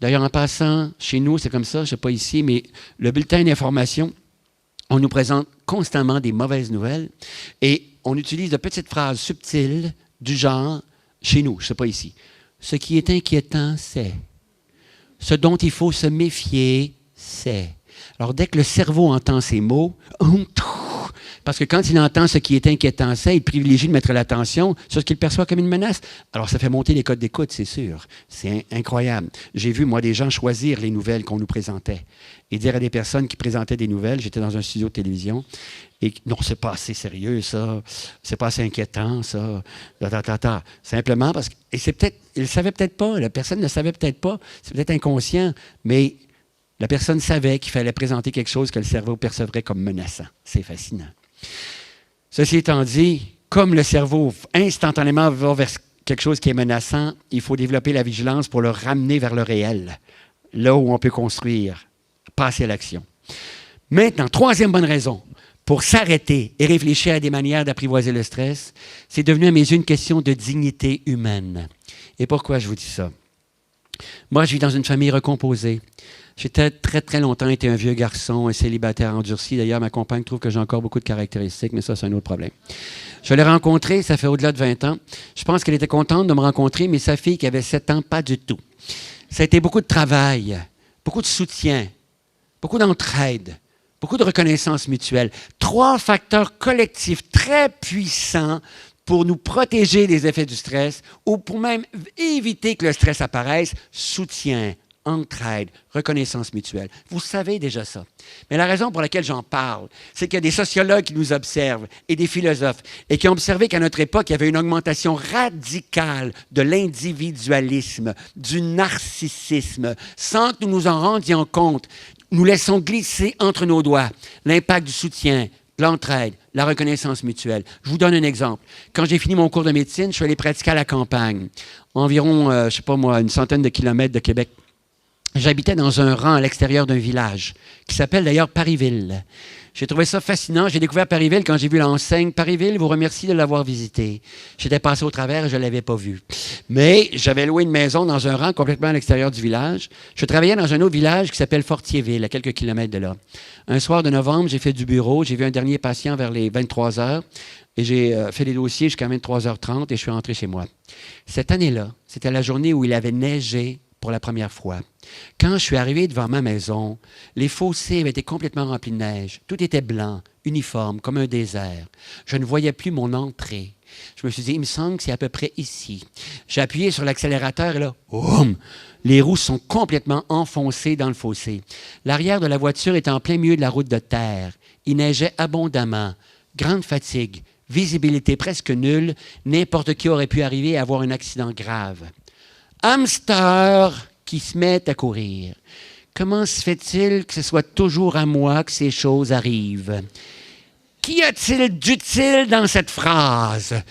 D'ailleurs, en passant, chez nous, c'est comme ça, je ne sais pas ici, mais le bulletin d'information On nous présente constamment des mauvaises nouvelles et on utilise de petites phrases subtiles du genre, chez nous, je ne sais pas ici, ce qui est inquiétant, c'est. Ce dont il faut se méfier, c'est. Alors, dès que le cerveau entend ces mots, parce que quand il entend ce qui est inquiétant, c'est, il privilégie de mettre l'attention sur ce qu'il perçoit comme une menace. Alors, ça fait monter les codes d'écoute, c'est sûr. C'est incroyable. J'ai vu, moi, des gens choisir les nouvelles qu'on nous présentait et dire à des personnes qui présentaient des nouvelles, j'étais dans un studio de télévision, et non, c'est pas assez sérieux, ça. C'est pas assez inquiétant, ça. Simplement parce que, et c'est peut-être, ils ne savaient peut-être pas, la personne ne savait peut-être pas, c'est peut-être inconscient, mais la personne savait qu'il fallait présenter quelque chose que le cerveau percevrait comme menaçant. C'est fascinant. Ceci étant dit, comme le cerveau instantanément va vers quelque chose qui est menaçant, il faut développer la vigilance pour le ramener vers le réel, là où on peut construire, passer à l'action. Maintenant, troisième bonne raison pour s'arrêter et réfléchir à des manières d'apprivoiser le stress, c'est devenu à mes yeux une question de dignité humaine. Et pourquoi je vous dis ça? Moi, je vis dans une famille recomposée. J'ai très, très longtemps été un vieux garçon, un célibataire endurci. D'ailleurs, ma compagne trouve que j'ai encore beaucoup de caractéristiques, mais ça, c'est un autre problème. Je l'ai rencontrée, ça fait au-delà de 20 ans. Je pense qu'elle était contente de me rencontrer, mais sa fille, qui avait 7 ans, pas du tout. Ça a été beaucoup de travail, beaucoup de soutien, beaucoup d'entraide, beaucoup de reconnaissance mutuelle. 3 facteurs collectifs très puissants pour nous protéger des effets du stress ou pour même éviter que le stress apparaisse. Soutien, entraide, reconnaissance mutuelle. Vous savez déjà ça. Mais la raison pour laquelle j'en parle, c'est qu'il y a des sociologues qui nous observent et des philosophes et qui ont observé qu'à notre époque, il y avait une augmentation radicale de l'individualisme, du narcissisme, sans que nous nous en rendions compte. Nous laissons glisser entre nos doigts l'impact du soutien, de l'entraide, la reconnaissance mutuelle. Je vous donne un exemple. Quand j'ai fini mon cours de médecine, je suis allé pratiquer à la campagne, environ, je ne sais pas moi, une centaine de kilomètres de Québec. J'habitais dans un rang à l'extérieur d'un village, qui s'appelle d'ailleurs Parisville. J'ai trouvé ça fascinant. J'ai découvert Parisville quand j'ai vu l'enseigne. Parisville vous remercie de l'avoir visité. J'étais passé au travers et je ne l'avais pas vu. Mais j'avais loué une maison dans un rang complètement à l'extérieur du village. Je travaillais dans un autre village qui s'appelle Fortierville, à quelques kilomètres de là. Un soir de novembre, j'ai fait du bureau. J'ai vu un dernier patient vers les 23 heures. Et j'ai fait les dossiers jusqu'à 23h30 et je suis rentré chez moi. Cette année-là, c'était la journée où il avait neigé pour la première fois. Quand je suis arrivé devant ma maison, les fossés avaient été complètement remplis de neige. Tout était blanc, uniforme, comme un désert. Je ne voyais plus mon entrée. Je me suis dit, il me semble que c'est à peu près ici. J'ai appuyé sur l'accélérateur et là, boum! Les roues sont complètement enfoncées dans le fossé. L'arrière de la voiture était en plein milieu de la route de terre. Il neigeait abondamment. Grande fatigue, visibilité presque nulle. N'importe qui aurait pu arriver à avoir un accident grave. Hamster qui se met à courir. Comment se fait-il que ce soit toujours à moi que ces choses arrivent? Qu'y a-t-il d'utile dans cette phrase?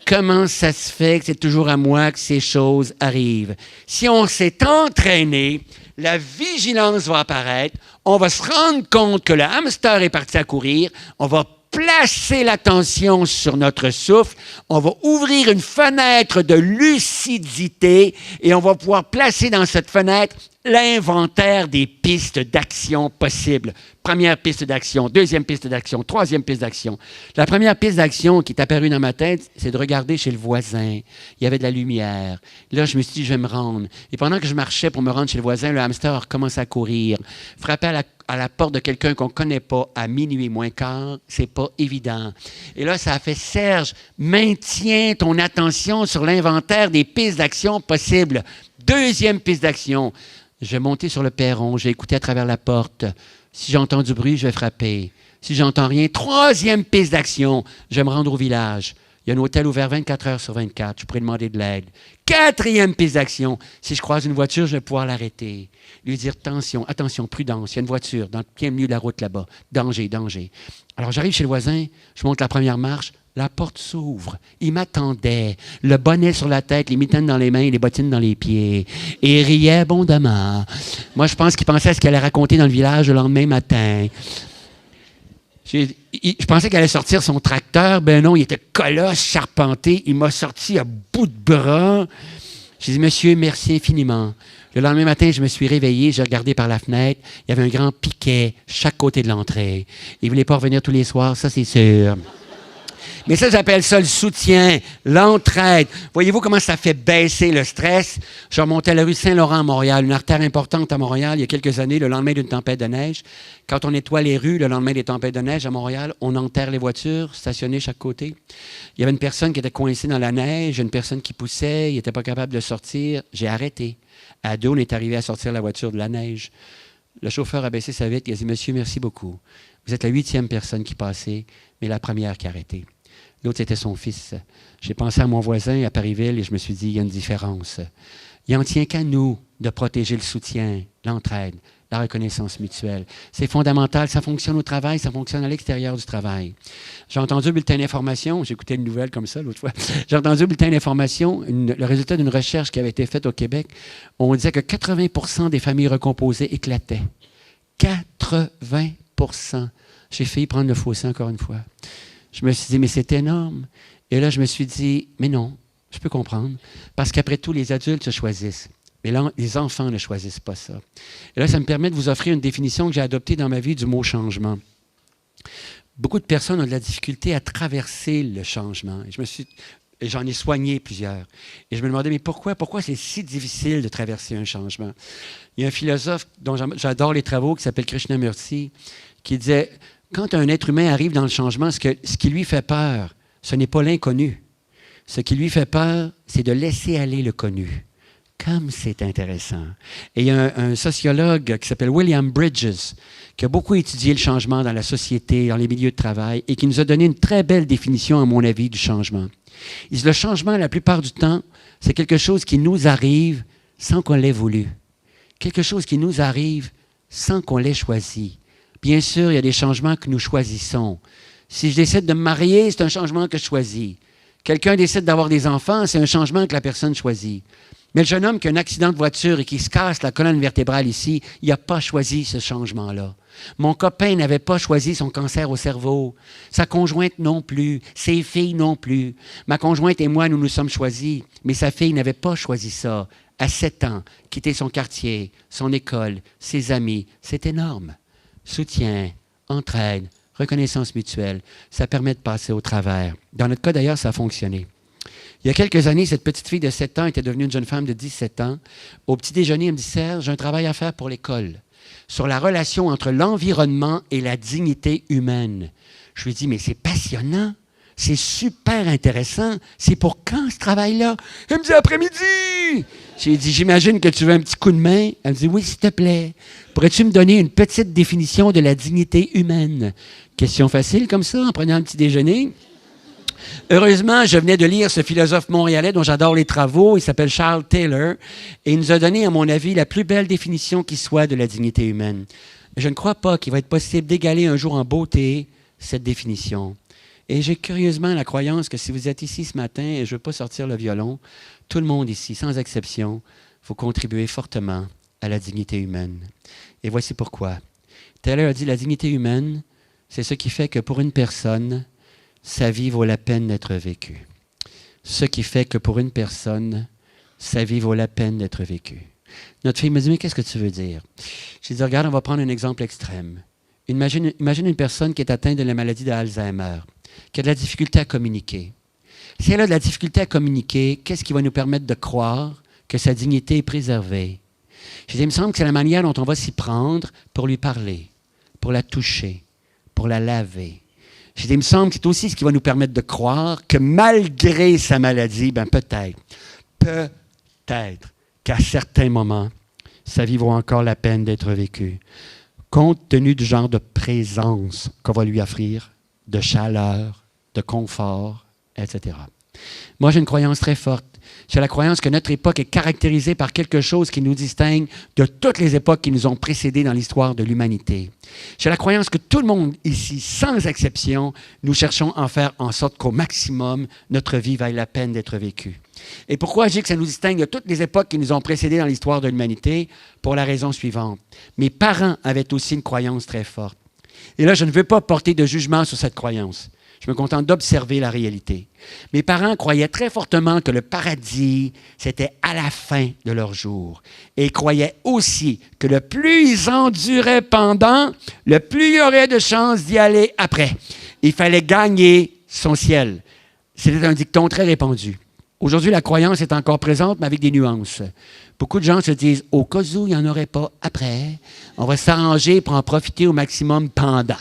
Comment ça se fait que c'est toujours à moi que ces choses arrivent? Si on s'est entraîné, la vigilance va apparaître, on va se rendre compte que le hamster est parti à courir, on va placer l'attention sur notre souffle, on va ouvrir une fenêtre de lucidité et on va pouvoir placer dans cette fenêtre l'inventaire des pistes d'action possibles. Première piste d'action, deuxième piste d'action, troisième piste d'action. La première piste d'action qui est apparue dans ma tête, c'est de regarder chez le voisin. Il y avait de la lumière. Là, je me suis dit, je vais me rendre. Et pendant que je marchais pour me rendre chez le voisin, le hamster a recommencé à courir. Frapper à la porte de quelqu'un qu'on ne connaît pas à minuit moins quart, c'est pas évident. Et là, ça a fait, Serge, maintiens ton attention sur l'inventaire des pistes d'action possibles. Deuxième piste d'action. Je vais monter sur le perron, je vais écouter à travers la porte. Si j'entends du bruit, je vais frapper. Si j'entends rien, troisième piste d'action, je vais me rendre au village. Il y a un hôtel ouvert 24 heures sur 24. Je pourrais demander de l'aide. Quatrième piste d'action, si je croise une voiture, je vais pouvoir l'arrêter. Lui dire, attention, prudence, il y a une voiture dans le plein milieu de la route là-bas. Danger, danger. Alors j'arrive chez le voisin, je monte la première marche. La porte s'ouvre. Il m'attendait. Le bonnet sur la tête, les mitaines dans les mains, les bottines dans les pieds. Et il riait abondamment. Moi, je pense qu'il pensait à ce qu'elle allait raconter dans le village le lendemain matin. Je pensais qu'elle allait sortir son tracteur. Ben non, il était colosse, charpenté. Il m'a sorti à bout de bras. J'ai dit, monsieur, merci infiniment. Le lendemain matin, je me suis réveillé, j'ai regardé par la fenêtre. Il y avait un grand piquet chaque côté de l'entrée. Il ne voulait pas revenir tous les soirs, ça c'est sûr. Mais ça, j'appelle ça le soutien, l'entraide. Voyez-vous comment ça fait baisser le stress? Je remontais à la rue Saint-Laurent à Montréal, une artère importante à Montréal, il y a quelques années, le lendemain d'une tempête de neige. Quand on nettoie les rues, le lendemain des tempêtes de neige à Montréal, on enterre les voitures stationnées chaque côté. Il y avait une personne qui était coincée dans la neige, une personne qui poussait, il n'était pas capable de sortir. J'ai arrêté. À deux, on est arrivé à sortir la voiture de la neige. Le chauffeur a baissé sa vitre, il a dit « Monsieur, merci beaucoup. Vous êtes la 8e personne qui passait, mais la première qui a arrêté. » L'autre, c'était son fils. J'ai pensé à mon voisin à Parisville et je me suis dit, il y a une différence. Il n'en tient qu'à nous de protéger le soutien, l'entraide, la reconnaissance mutuelle. C'est fondamental. Ça fonctionne au travail, ça fonctionne à l'extérieur du travail. J'ai entendu un bulletin d'information, j'écoutais une nouvelle comme ça l'autre fois. J'ai entendu un bulletin d'information, le résultat d'une recherche qui avait été faite au Québec. On disait que 80% des familles recomposées éclataient. 80%. J'ai failli prendre le fossé encore une fois. Je me suis dit, mais c'est énorme. Et là, je me suis dit, mais non, je peux comprendre. Parce qu'après tout, les adultes se choisissent. Mais là, les enfants ne choisissent pas ça. Et là, ça me permet de vous offrir une définition que j'ai adoptée dans ma vie du mot changement. Beaucoup de personnes ont de la difficulté à traverser le changement. Et j'en ai soigné plusieurs. Et je me demandais, mais pourquoi c'est si difficile de traverser un changement? Il y a un philosophe dont j'adore les travaux qui s'appelle Krishnamurti, qui disait, quand un être humain arrive dans le changement, ce qui lui fait peur, ce n'est pas l'inconnu. Ce qui lui fait peur, c'est de laisser aller le connu. Comme c'est intéressant. Et il y a un sociologue qui s'appelle William Bridges, qui a beaucoup étudié le changement dans la société, dans les milieux de travail, et qui nous a donné une très belle définition, à mon avis, du changement. Il dit, le changement, la plupart du temps, c'est quelque chose qui nous arrive sans qu'on l'ait voulu. Quelque chose qui nous arrive sans qu'on l'ait choisi. Bien sûr, il y a des changements que nous choisissons. Si je décide de me marier, c'est un changement que je choisis. Quelqu'un décide d'avoir des enfants, c'est un changement que la personne choisit. Mais le jeune homme qui a un accident de voiture et qui se casse la colonne vertébrale ici, il n'a pas choisi ce changement-là. Mon copain n'avait pas choisi son cancer au cerveau. Sa conjointe non plus. Ses filles non plus. Ma conjointe et moi, nous nous sommes choisis. Mais sa fille n'avait pas choisi ça. À 7 ans, quitter son quartier, son école, ses amis, c'est énorme. Soutien, entraide, reconnaissance mutuelle, ça permet de passer au travers. Dans notre cas, d'ailleurs, ça a fonctionné. Il y a quelques années, cette petite fille de 7 ans était devenue une jeune femme de 17 ans. Au petit déjeuner, elle me dit, Serge, j'ai un travail à faire pour l'école sur la relation entre l'environnement et la dignité humaine. Je lui ai dit, mais c'est passionnant, c'est super intéressant. C'est pour quand ce travail-là? Elle me dit, après-midi! J'ai dit, j'imagine que tu veux un petit coup de main. Elle me dit, oui, s'il te plaît. Pourrais-tu me donner une petite définition de la dignité humaine? Question facile comme ça, en prenant un petit déjeuner. Heureusement, je venais de lire ce philosophe montréalais dont j'adore les travaux. Il s'appelle Charles Taylor. Et il nous a donné, à mon avis, la plus belle définition qui soit de la dignité humaine. Je ne crois pas qu'il va être possible d'égaler un jour en beauté cette définition. Et j'ai curieusement la croyance que si vous êtes ici ce matin, et je ne veux pas sortir le violon, tout le monde ici, sans exception, faut contribuer fortement à la dignité humaine. Et voici pourquoi. Taylor a dit, la dignité humaine, c'est ce qui fait que pour une personne, sa vie vaut la peine d'être vécue. Ce qui fait que pour une personne, sa vie vaut la peine d'être vécue. Notre fille me dit, mais qu'est-ce que tu veux dire? J'ai dit, regarde, on va prendre un exemple extrême. Imagine une personne qui est atteinte de la maladie d'Alzheimer, qui a de la difficulté à communiquer. Si elle a de la difficulté à communiquer, qu'est-ce qui va nous permettre de croire que sa dignité est préservée? J'ai dit, il me semble que c'est la manière dont on va s'y prendre pour lui parler, pour la toucher, pour la laver. J'ai dit, il me semble que c'est aussi ce qui va nous permettre de croire que malgré sa maladie, peut-être qu'à certains moments, sa vie vaut encore la peine d'être vécue. Compte tenu du genre de présence qu'on va lui offrir, de chaleur, de confort, etc. Moi, j'ai une croyance très forte. J'ai la croyance que notre époque est caractérisée par quelque chose qui nous distingue de toutes les époques qui nous ont précédés dans l'histoire de l'humanité. J'ai la croyance que tout le monde ici, sans exception, nous cherchons à en faire en sorte qu'au maximum, notre vie vaille la peine d'être vécue. Et pourquoi je dis que ça nous distingue de toutes les époques qui nous ont précédés dans l'histoire de l'humanité? Pour la raison suivante. Mes parents avaient aussi une croyance très forte. Et là, je ne veux pas porter de jugement sur cette croyance. Je me contente d'observer la réalité. Mes parents croyaient très fortement que le paradis, c'était à la fin de leur jour. Et ils croyaient aussi que le plus ils enduraient pendant, le plus il y aurait de chances d'y aller après. Il fallait gagner son ciel. C'était un dicton très répandu. Aujourd'hui, la croyance est encore présente, mais avec des nuances. Beaucoup de gens se disent, au cas où il n'y en aurait pas après, on va s'arranger pour en profiter au maximum pendant.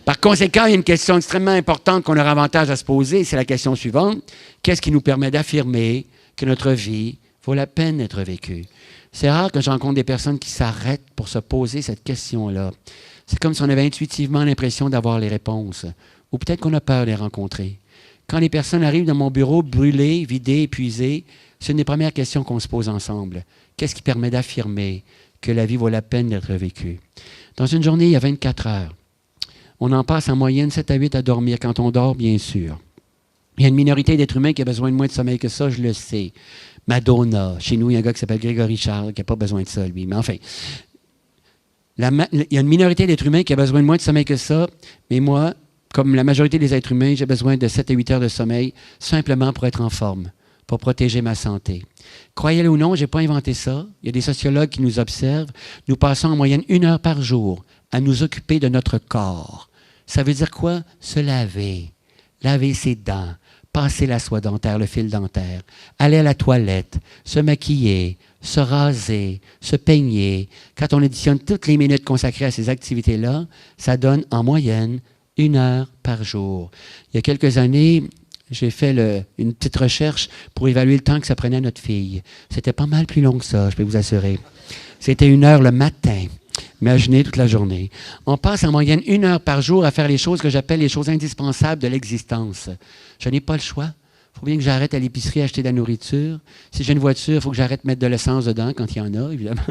Par conséquent, il y a une question extrêmement importante qu'on aura avantage à se poser, c'est la question suivante. Qu'est-ce qui nous permet d'affirmer que notre vie vaut la peine d'être vécue? C'est rare que je rencontre des personnes qui s'arrêtent pour se poser cette question-là. C'est comme si on avait intuitivement l'impression d'avoir les réponses. Ou peut-être qu'on a peur de les rencontrer. Quand les personnes arrivent dans mon bureau brûlées, vidées, épuisées, c'est une des premières questions qu'on se pose ensemble. Qu'est-ce qui permet d'affirmer que la vie vaut la peine d'être vécue? Dans une journée, il y a 24 heures. On en passe en moyenne 7 à 8 à dormir, quand on dort, bien sûr. Il y a une minorité d'êtres humains qui a besoin de moins de sommeil que ça, je le sais. Madonna, chez nous, il y a un gars qui s'appelle Grégory Charles, qui n'a pas besoin de ça, lui. Mais enfin, il y a une minorité d'êtres humains qui a besoin de moins de sommeil que ça, mais moi, comme la majorité des êtres humains, j'ai besoin de 7 à 8 heures de sommeil, simplement pour être en forme, pour protéger ma santé. Croyez-le ou non, je n'ai pas inventé ça. Il y a des sociologues qui nous observent. Nous passons en moyenne 1 heure par jour à nous occuper de notre corps. Ça veut dire quoi? Se laver, laver ses dents, passer la soie dentaire, le fil dentaire, aller à la toilette, se maquiller, se raser, se peigner. Quand on additionne toutes les minutes consacrées à ces activités-là, ça donne en moyenne 1 heure par jour. Il y a quelques années, j'ai fait une petite recherche pour évaluer le temps que ça prenait à notre fille. C'était pas mal plus long que ça, je peux vous assurer. C'était 1 heure le matin. Imaginez toute la journée. On passe en moyenne 1 heure par jour à faire les choses que j'appelle les choses indispensables de l'existence. Je n'ai pas le choix. Il faut bien que j'arrête à l'épicerie à acheter de la nourriture. Si j'ai une voiture, il faut que j'arrête de mettre de l'essence dedans quand il y en a, évidemment.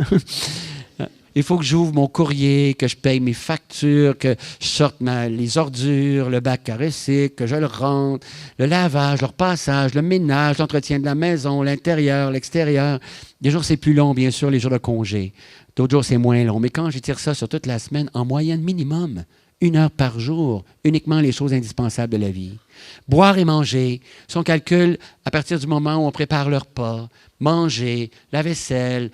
Il faut que j'ouvre mon courrier, que je paye mes factures, que je sorte les ordures, le bac à recycle, que je le rentre, le lavage, le repassage, le ménage, l'entretien de la maison, l'intérieur, l'extérieur. Des jours, c'est plus long, bien sûr, les jours de congé. D'autres jours, c'est moins long. Mais quand j'étire ça sur toute la semaine, en moyenne minimum, 1 heure par jour, uniquement les choses indispensables de la vie. Boire et manger, si on calcule à partir du moment où on prépare le repas, manger, la vaisselle,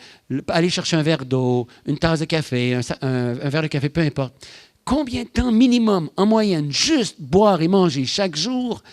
aller chercher un verre d'eau, une tasse de café, un verre de café, peu importe. Combien de temps minimum, en moyenne, juste boire et manger chaque jour?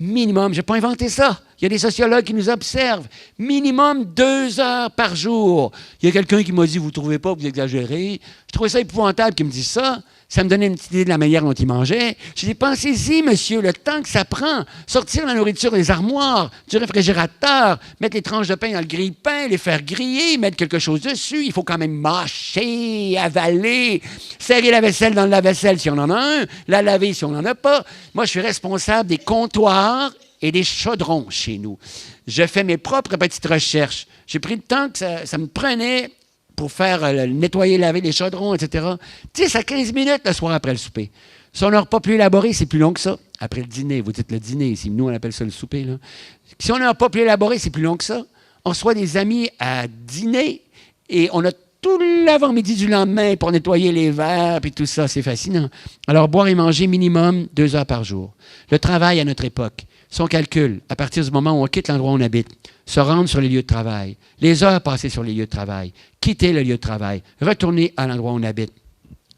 Minimum, je n'ai pas inventé ça. Il y a des sociologues qui nous observent. Minimum 2 heures par jour. Il y a quelqu'un qui m'a dit, vous ne trouvez pas que vous exagérez? Je trouvais ça épouvantable qu'il me dise ça. Ça me donnait une petite idée de la manière dont il mangeait. Je dis, pensez-y, monsieur, le temps que ça prend. Sortir la nourriture des armoires, du réfrigérateur, mettre les tranches de pain dans le grille-pain, les faire griller, mettre quelque chose dessus. Il faut quand même mâcher, avaler, serrer la vaisselle dans le lave-vaisselle si on en a un, la laver si on n'en a pas. Moi, je suis responsable des comptoirs et des chaudrons chez nous. Je fais mes propres petites recherches. J'ai pris le temps que ça me prenait pour faire nettoyer, laver les chaudrons, etc. 10 à 15 minutes le soir après le souper. Si on n'a pas plus élaboré, c'est plus long que ça. Après le dîner, vous dites le dîner ici, nous on appelle ça le souper. Là. Si on n'a pas plus élaboré, c'est plus long que ça. On reçoit des amis à dîner et on a tout l'avant-midi du lendemain pour nettoyer les verres et tout ça, c'est fascinant. Alors, boire et manger minimum 2 heures par jour. Le travail à notre époque, si on calcule, à partir du moment où on quitte l'endroit où on habite, se rendre sur les lieux de travail, les heures passées sur les lieux de travail, quitter le lieu de travail, retourner à l'endroit où on habite.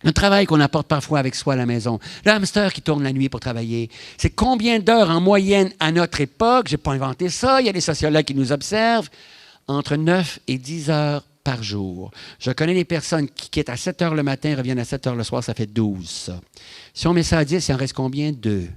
Le travail qu'on apporte parfois avec soi à la maison, le hamster qui tourne la nuit pour travailler, c'est combien d'heures en moyenne à notre époque? Je n'ai pas inventé ça, il y a des sociologues qui nous observent, entre 9 et 10 heures par jour. Je connais des personnes qui quittent à 7 heures le matin, reviennent à 7 heures le soir, ça fait 12, ça. Si on met ça à 10, il en reste combien? 2.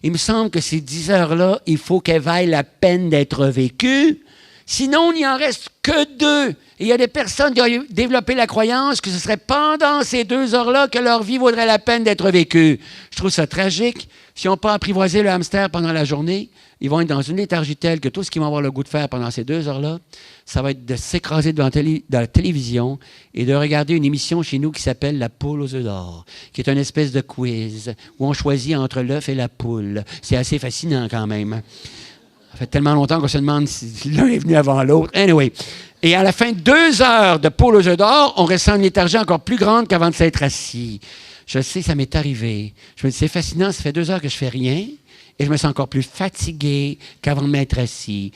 Il me semble que ces 10 heures-là, il faut qu'elles vaillent la peine d'être vécues. Sinon, il n'y en reste que 2. Et il y a des personnes qui ont développé la croyance que ce serait pendant ces 2 heures-là que leur vie vaudrait la peine d'être vécue. Je trouve ça tragique. Si on n'a pas apprivoisé le hamster pendant la journée, ils vont être dans une léthargie telle que tout ce qu'ils vont avoir le goût de faire pendant ces 2 heures-là, ça va être de s'écraser devant la télévision et de regarder une émission chez nous qui s'appelle La poule aux œufs d'or, qui est une espèce de quiz où on choisit entre l'œuf et la poule. C'est assez fascinant quand même. Ça fait tellement longtemps qu'on se demande si l'un est venu avant l'autre. Anyway. Et à la fin de 2 heures de poule aux œufs d'or, on ressent une léthargie encore plus grande qu'avant de s'être assis. Je sais, ça m'est arrivé. Je me dis, c'est fascinant, ça fait 2 heures que je fais rien et je me sens encore plus fatigué qu'avant de m'être assis.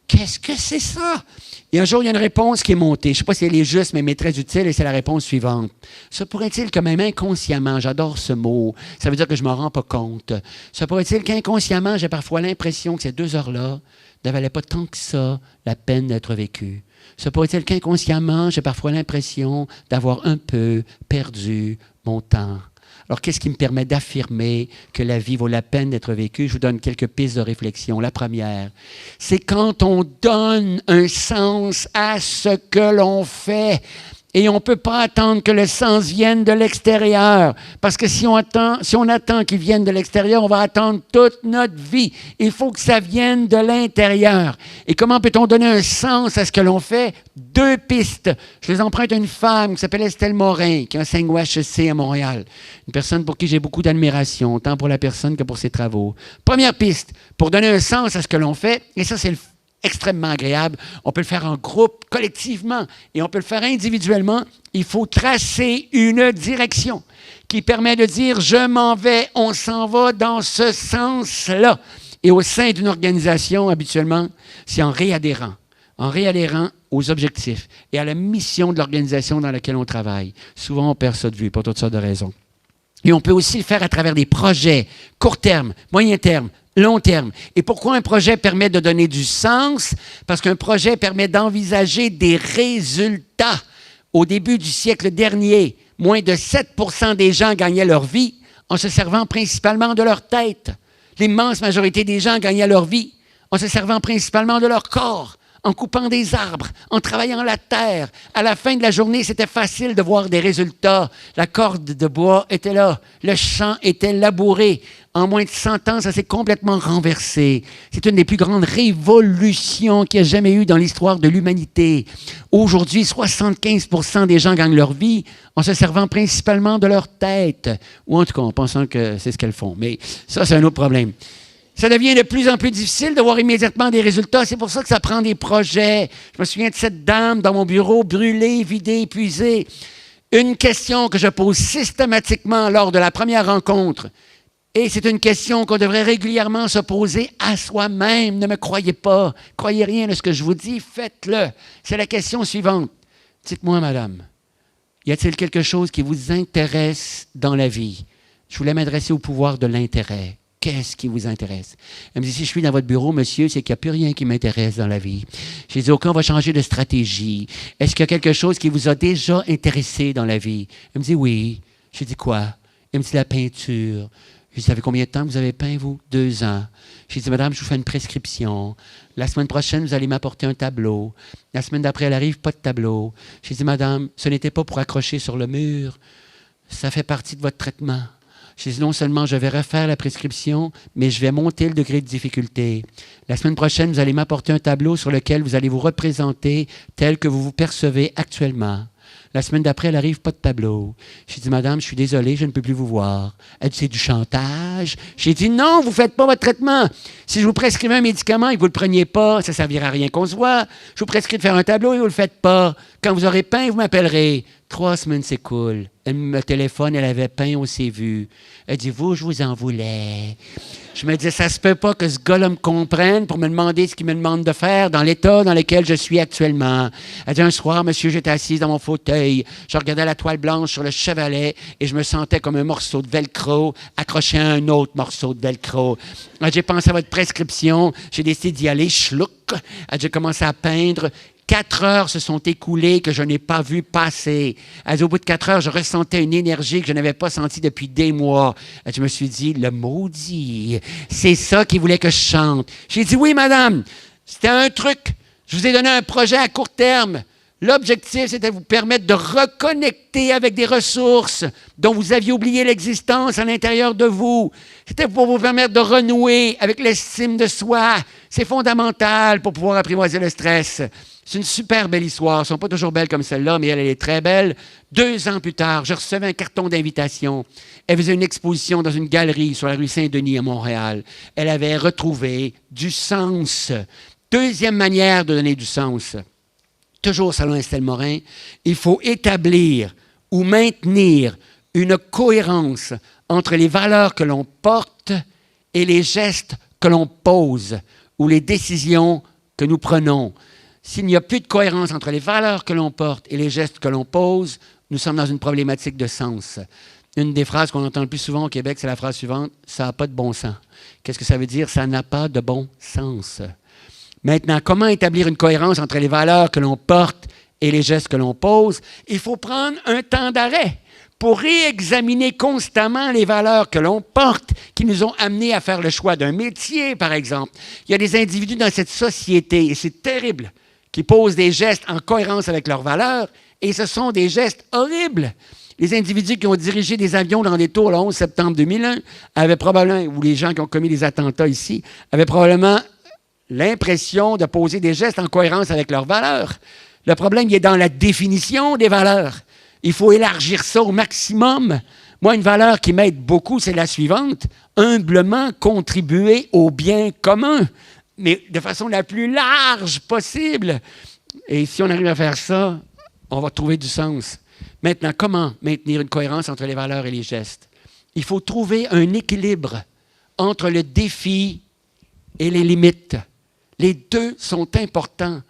Qu'est-ce que c'est ça? Et un jour, il y a une réponse qui est montée. Je ne sais pas si elle est juste, mais elle est très utile et c'est la réponse suivante. Se pourrait-il que même inconsciemment, j'adore ce mot, ça veut dire que je ne m'en rends pas compte. Se pourrait-il qu'inconsciemment, j'ai parfois l'impression que ces 2 heures-là ne valaient pas tant que ça la peine d'être vécues. Se pourrait-il qu'inconsciemment, j'ai parfois l'impression d'avoir un peu perdu mon temps. Alors, qu'est-ce qui me permet d'affirmer que la vie vaut la peine d'être vécue? Je vous donne quelques pistes de réflexion. La première, c'est quand on donne un sens à ce que l'on fait. Et on ne peut pas attendre que le sens vienne de l'extérieur. Parce que si on attend qu'il vienne de l'extérieur, on va attendre toute notre vie. Il faut que ça vienne de l'intérieur. Et comment peut-on donner un sens à ce que l'on fait? 2 pistes. Je les emprunte à une femme qui s'appelle Estelle Morin, qui enseigne au HEC à Montréal. Une personne pour qui j'ai beaucoup d'admiration, tant pour la personne que pour ses travaux. Première piste, pour donner un sens à ce que l'on fait, et ça c'est extrêmement agréable. On peut le faire en groupe, collectivement, et on peut le faire individuellement. Il faut tracer une direction qui permet de dire « je m'en vais, on s'en va dans ce sens-là ». Et au sein d'une organisation, habituellement, c'est en réadhérant aux objectifs et à la mission de l'organisation dans laquelle on travaille. Souvent, on perd ça de vue pour toutes sortes de raisons. Et on peut aussi le faire à travers des projets, court terme, moyen terme, long terme. Et pourquoi un projet permet de donner du sens? Parce qu'un projet permet d'envisager des résultats. Au début du siècle dernier, moins de 7% des gens gagnaient leur vie en se servant principalement de leur tête. L'immense majorité des gens gagnaient leur vie en se servant principalement de leur corps, en coupant des arbres, en travaillant la terre. À la fin de la journée, c'était facile de voir des résultats. La corde de bois était là. Le champ était labouré. En moins de 100 ans, ça s'est complètement renversé. C'est une des plus grandes révolutions qu'il y a jamais eu dans l'histoire de l'humanité. Aujourd'hui, 75% des gens gagnent leur vie en se servant principalement de leur tête. Ou en tout cas, en pensant que c'est ce qu'elles font. Mais ça, c'est un autre problème. Ça devient de plus en plus difficile de voir immédiatement des résultats. C'est pour ça que ça prend des projets. Je me souviens de cette dame dans mon bureau, brûlée, vidée, épuisée. Une question que je pose systématiquement lors de la première rencontre, et c'est une question qu'on devrait régulièrement se poser à soi-même. Ne me croyez pas. Croyez rien de ce que je vous dis, faites-le. C'est la question suivante. Dites-moi, madame, y a-t-il quelque chose qui vous intéresse dans la vie? Je voulais m'adresser au pouvoir de l'intérêt. Qu'est-ce qui vous intéresse? Elle me dit, si je suis dans votre bureau, monsieur, c'est qu'il n'y a plus rien qui m'intéresse dans la vie. J'ai dit, OK, on va changer de stratégie. Est-ce qu'il y a quelque chose qui vous a déjà intéressé dans la vie? Elle me dit, oui. J'ai dit, quoi? Elle me dit, la peinture. J'ai dit, ça fait combien de temps que vous avez peint, vous? 2 ans. J'ai dit, madame, je vous fais une prescription. La semaine prochaine, vous allez m'apporter un tableau. La semaine d'après, elle arrive, pas de tableau. J'ai dit, madame, ce n'était pas pour accrocher sur le mur. Ça fait partie de votre traitement. J'ai dit, non seulement je vais refaire la prescription, mais je vais monter le degré de difficulté. La semaine prochaine, vous allez m'apporter un tableau sur lequel vous allez vous représenter tel que vous vous percevez actuellement. La semaine d'après, elle arrive, pas de tableau. J'ai dit, madame, je suis désolé, je ne peux plus vous voir. Elle dit, c'est du chantage. J'ai dit, non, vous ne faites pas votre traitement. Si je vous prescrivais un médicament et que vous ne le preniez pas, ça ne servira à rien qu'on se voit. Je vous prescris de faire un tableau et vous ne le faites pas. Quand vous aurez peint, vous m'appellerez. 3 semaines s'écoulent. Elle me téléphone, elle avait peint, on s'est vu. Elle dit, vous, je vous en voulais. Je me disais, ça se peut pas que ce gars-là me comprenne pour me demander ce qu'il me demande de faire dans l'état dans lequel je suis actuellement. Elle dit, un soir, monsieur, j'étais assise dans mon fauteuil. Je regardais la toile blanche sur le chevalet et je me sentais comme un morceau de velcro accroché à un autre morceau de velcro. J'ai pensé à votre prescription. J'ai décidé d'y aller. Schlouck. J'ai commencé à peindre. 4 heures se sont écoulées que je n'ai pas vu passer. Au bout de 4 heures, je ressentais une énergie que je n'avais pas sentie depuis des mois. Je me suis dit, le maudit, c'est ça qu'il voulait que je chante. J'ai dit, oui, madame, c'était un truc. Je vous ai donné un projet à court terme. L'objectif, c'était de vous permettre de reconnecter avec des ressources dont vous aviez oublié l'existence à l'intérieur de vous. C'était pour vous permettre de renouer avec l'estime de soi. C'est fondamental pour pouvoir apprivoiser le stress. C'est une super belle histoire. Elles ne sont pas toujours belles comme celle-là, mais elle est très belle. 2 ans plus tard, je recevais un carton d'invitation. Elle faisait une exposition dans une galerie sur la rue Saint-Denis à Montréal. Elle avait retrouvé du sens. Deuxième manière de donner du sens. Toujours selon Estelle Morin, il faut établir ou maintenir une cohérence entre les valeurs que l'on porte et les gestes que l'on pose ou les décisions que nous prenons. S'il n'y a plus de cohérence entre les valeurs que l'on porte et les gestes que l'on pose, nous sommes dans une problématique de sens. Une des phrases qu'on entend le plus souvent au Québec, c'est la phrase suivante, « ça n'a pas de bon sens ». Qu'est-ce que ça veut dire? Ça n'a pas de bon sens. Maintenant, comment établir une cohérence entre les valeurs que l'on porte et les gestes que l'on pose? Il faut prendre un temps d'arrêt pour réexaminer constamment les valeurs que l'on porte, qui nous ont amenés à faire le choix d'un métier, par exemple. Il y a des individus dans cette société, et c'est terrible, qui posent des gestes en cohérence avec leurs valeurs, et ce sont des gestes horribles. Les individus qui ont dirigé des avions dans des tours le 11 septembre 2001 avaient probablement, ou les gens qui ont commis les attentats ici, avaient probablement l'impression de poser des gestes en cohérence avec leurs valeurs. Le problème, il est dans la définition des valeurs. Il faut élargir ça au maximum. Moi, une valeur qui m'aide beaucoup, c'est la suivante. Humblement contribuer au bien commun, mais de façon la plus large possible. Et si on arrive à faire ça, on va trouver du sens. Maintenant, comment maintenir une cohérence entre les valeurs et les gestes? Il faut trouver un équilibre entre le défi et les limites. Les deux sont importants.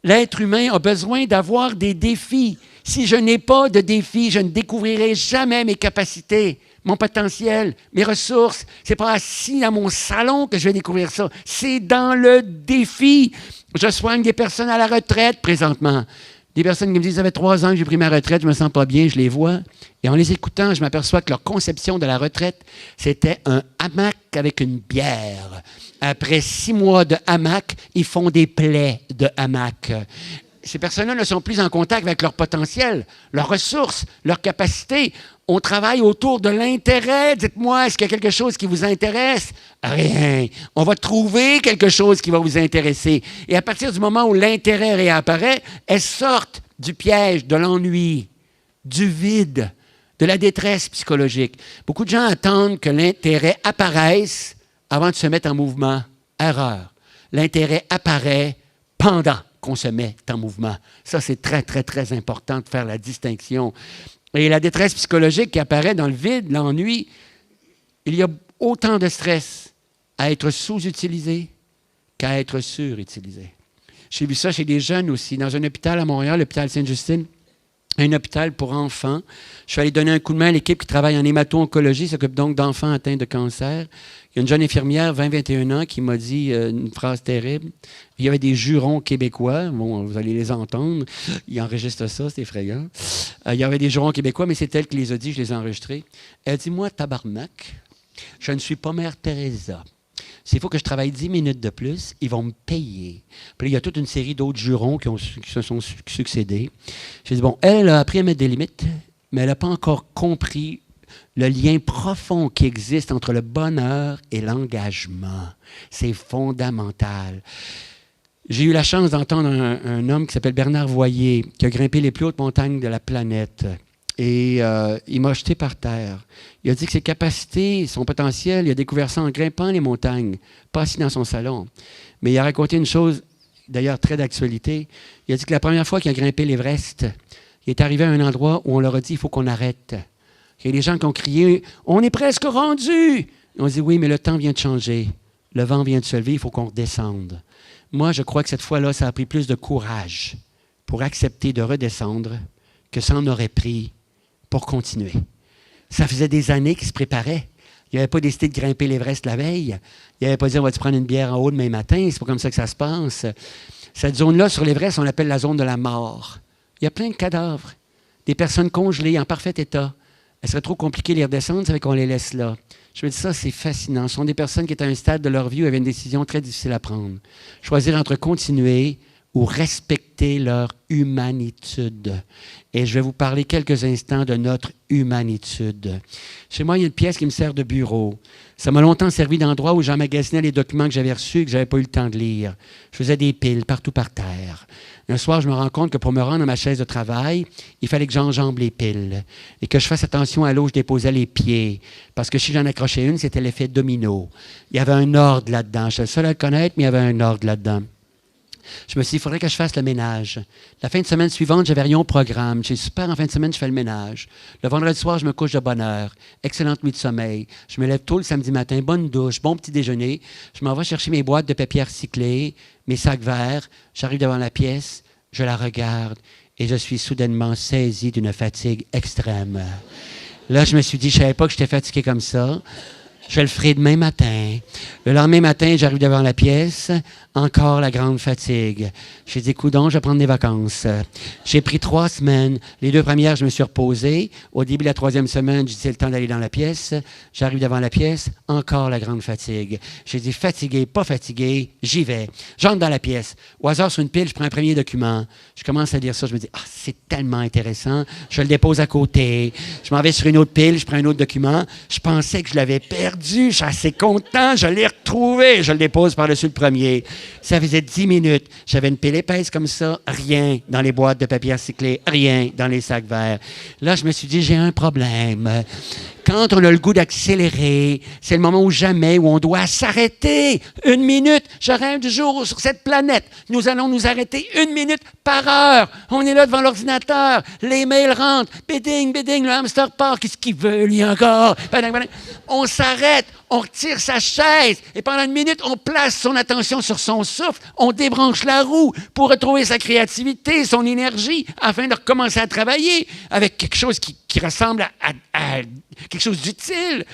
L'être humain a besoin d'avoir des défis. Si je n'ai pas de défis, je ne découvrirai jamais mes capacités, mon potentiel, mes ressources. Ce n'est pas assis dans mon salon que je vais découvrir ça. C'est dans le défi. Je soigne des personnes à la retraite présentement. Des personnes qui me disent « ça fait 3 ans que j'ai pris ma retraite, je ne me sens pas bien, je les vois. » Et en les écoutant, je m'aperçois que leur conception de la retraite, c'était un hamac avec une bière. Après 6 mois de hamac, ils font des plaies de hamac. Ces personnes-là ne sont plus en contact avec leur potentiel, leurs ressources, leurs capacités. On travaille autour de l'intérêt. Dites-moi, est-ce qu'il y a quelque chose qui vous intéresse? Rien. On va trouver quelque chose qui va vous intéresser. Et à partir du moment où l'intérêt réapparaît, elles sortent du piège, de l'ennui, du vide, de la détresse psychologique. Beaucoup de gens attendent que l'intérêt apparaisse avant de se mettre en mouvement. Erreur. L'intérêt apparaît pendant qu'on se met en mouvement. Ça, c'est très, très, très important de faire la distinction. Et la détresse psychologique qui apparaît dans le vide, l'ennui, il y a autant de stress à être sous-utilisé qu'à être surutilisé. J'ai vu ça chez des jeunes aussi, dans un hôpital à Montréal, l'hôpital Sainte-Justine, un hôpital pour enfants. Je suis allé donner un coup de main à l'équipe qui travaille en hémato-oncologie, s'occupe donc d'enfants atteints de cancer. Il y a une jeune infirmière, 20-21 ans, qui m'a dit une phrase terrible. Il y avait des jurons québécois. Bon, vous allez les entendre. Ils enregistrent ça, c'est effrayant. Il y avait des jurons québécois, mais c'est elle qui les a dit, je les ai enregistrés. Elle dit, moi, tabarnak, je ne suis pas Mère Teresa. S'il faut que je travaille 10 minutes de plus, ils vont me payer. Puis là, il y a toute une série d'autres jurons qui se sont succédés. J'ai dit, bon, elle a appris à mettre des limites, mais elle n'a pas encore compris le lien profond qui existe entre le bonheur et l'engagement. C'est fondamental. J'ai eu la chance d'entendre un homme qui s'appelle Bernard Voyer, qui a grimpé les plus hautes montagnes de la planète. Et il m'a jeté par terre. Il a dit que ses capacités, son potentiel, il a découvert ça en grimpant les montagnes, pas assis dans son salon. Mais il a raconté une chose, d'ailleurs très d'actualité. Il a dit que la première fois qu'il a grimpé l'Everest, il est arrivé à un endroit où on leur a dit « il faut qu'on arrête ». Il y a des gens qui ont crié « on est presque rendu ». On dit « oui, mais le temps vient de changer. Le vent vient de se lever, il faut qu'on redescende ». Moi, je crois que cette fois-là, ça a pris plus de courage pour accepter de redescendre que ça en aurait pris pour continuer. Ça faisait des années qu'il se préparait. Il n'avait pas décidé de grimper l'Everest la veille. Il n'avait pas dit « on va-tu prendre une bière en haut demain matin ». C'est pas comme ça que ça se passe. Cette zone-là, sur l'Everest, on l'appelle la zone de la mort. Il y a plein de cadavres, des personnes congelées en parfait état. Elle serait trop compliqué de les redescendre, ça fait qu'on les laisse là. Je me dis ça, c'est fascinant. Ce sont des personnes qui étaient à un stade de leur vie où avaient une décision très difficile à prendre. Choisir entre continuer ou respecter leur humanitude. Et je vais vous parler quelques instants de notre humanitude. Chez moi, il y a une pièce qui me sert de bureau. Ça m'a longtemps servi d'endroit où j'emmagasinais les documents que j'avais reçus et que je n'avais pas eu le temps de lire. Je faisais des piles partout par terre. Un soir, je me rends compte que pour me rendre à ma chaise de travail, il fallait que j'enjambe les piles et que je fasse attention à là où je déposais les pieds. Parce que si j'en accrochais une, c'était l'effet domino. Il y avait un ordre là-dedans. Je suis le seul à le connaître, mais il y avait un ordre là-dedans. Je me suis dit, il faudrait que je fasse le ménage. La fin de semaine suivante, j'avais rien au programme. J'ai super, en fin de semaine, je fais le ménage. Le vendredi soir, je me couche de bonne heure. Excellente nuit de sommeil. Je me lève tôt le samedi matin, bonne douche, bon petit déjeuner. Je m'en vais chercher mes boîtes de papier recyclé, mes sacs verts. J'arrive devant la pièce, je la regarde et je suis soudainement saisi d'une fatigue extrême. Là, je me suis dit, je ne savais pas que j'étais fatigué comme ça. Je le ferai demain matin. Le lendemain matin, j'arrive devant la pièce. Encore la grande fatigue. J'ai dit, coudonc, je vais prendre des vacances. J'ai pris 3 semaines. Les 2 premières, je me suis reposé. Au début de la 3e semaine, j'ai dit, c'est le temps d'aller dans la pièce. J'arrive devant la pièce. Encore la grande fatigue. J'ai dit, fatigué, pas fatigué, j'y vais. J'entre dans la pièce. Au hasard, sur une pile, je prends un premier document. Je commence à lire ça. Je me dis, c'est tellement intéressant. Je le dépose à côté. Je m'en vais sur une autre pile. Je prends un autre document. Je pensais que je l'avais perdu. Je suis assez content. Je l'ai retrouvé. Je le dépose par-dessus le premier. Ça faisait 10 minutes. J'avais une pile épaisse comme ça, rien dans les boîtes de papier recyclé, rien dans les sacs verts. Là, je me suis dit, j'ai un problème. Quand on a le goût d'accélérer, c'est le moment où jamais, où on doit s'arrêter. 1 minute, je rêve du jour sur cette planète. Nous allons nous arrêter 1 minute par heure. On est là devant l'ordinateur. Les mails rentrent. Bidding, bidding, le hamster part. Qu'est-ce qu'il veut, lui, encore? On s'arrête. On retire sa chaise et pendant 1 minute, on place son attention sur son souffle, on débranche la roue pour retrouver sa créativité, son énergie, afin de recommencer à travailler avec quelque chose qui ressemble à quelque chose d'utile.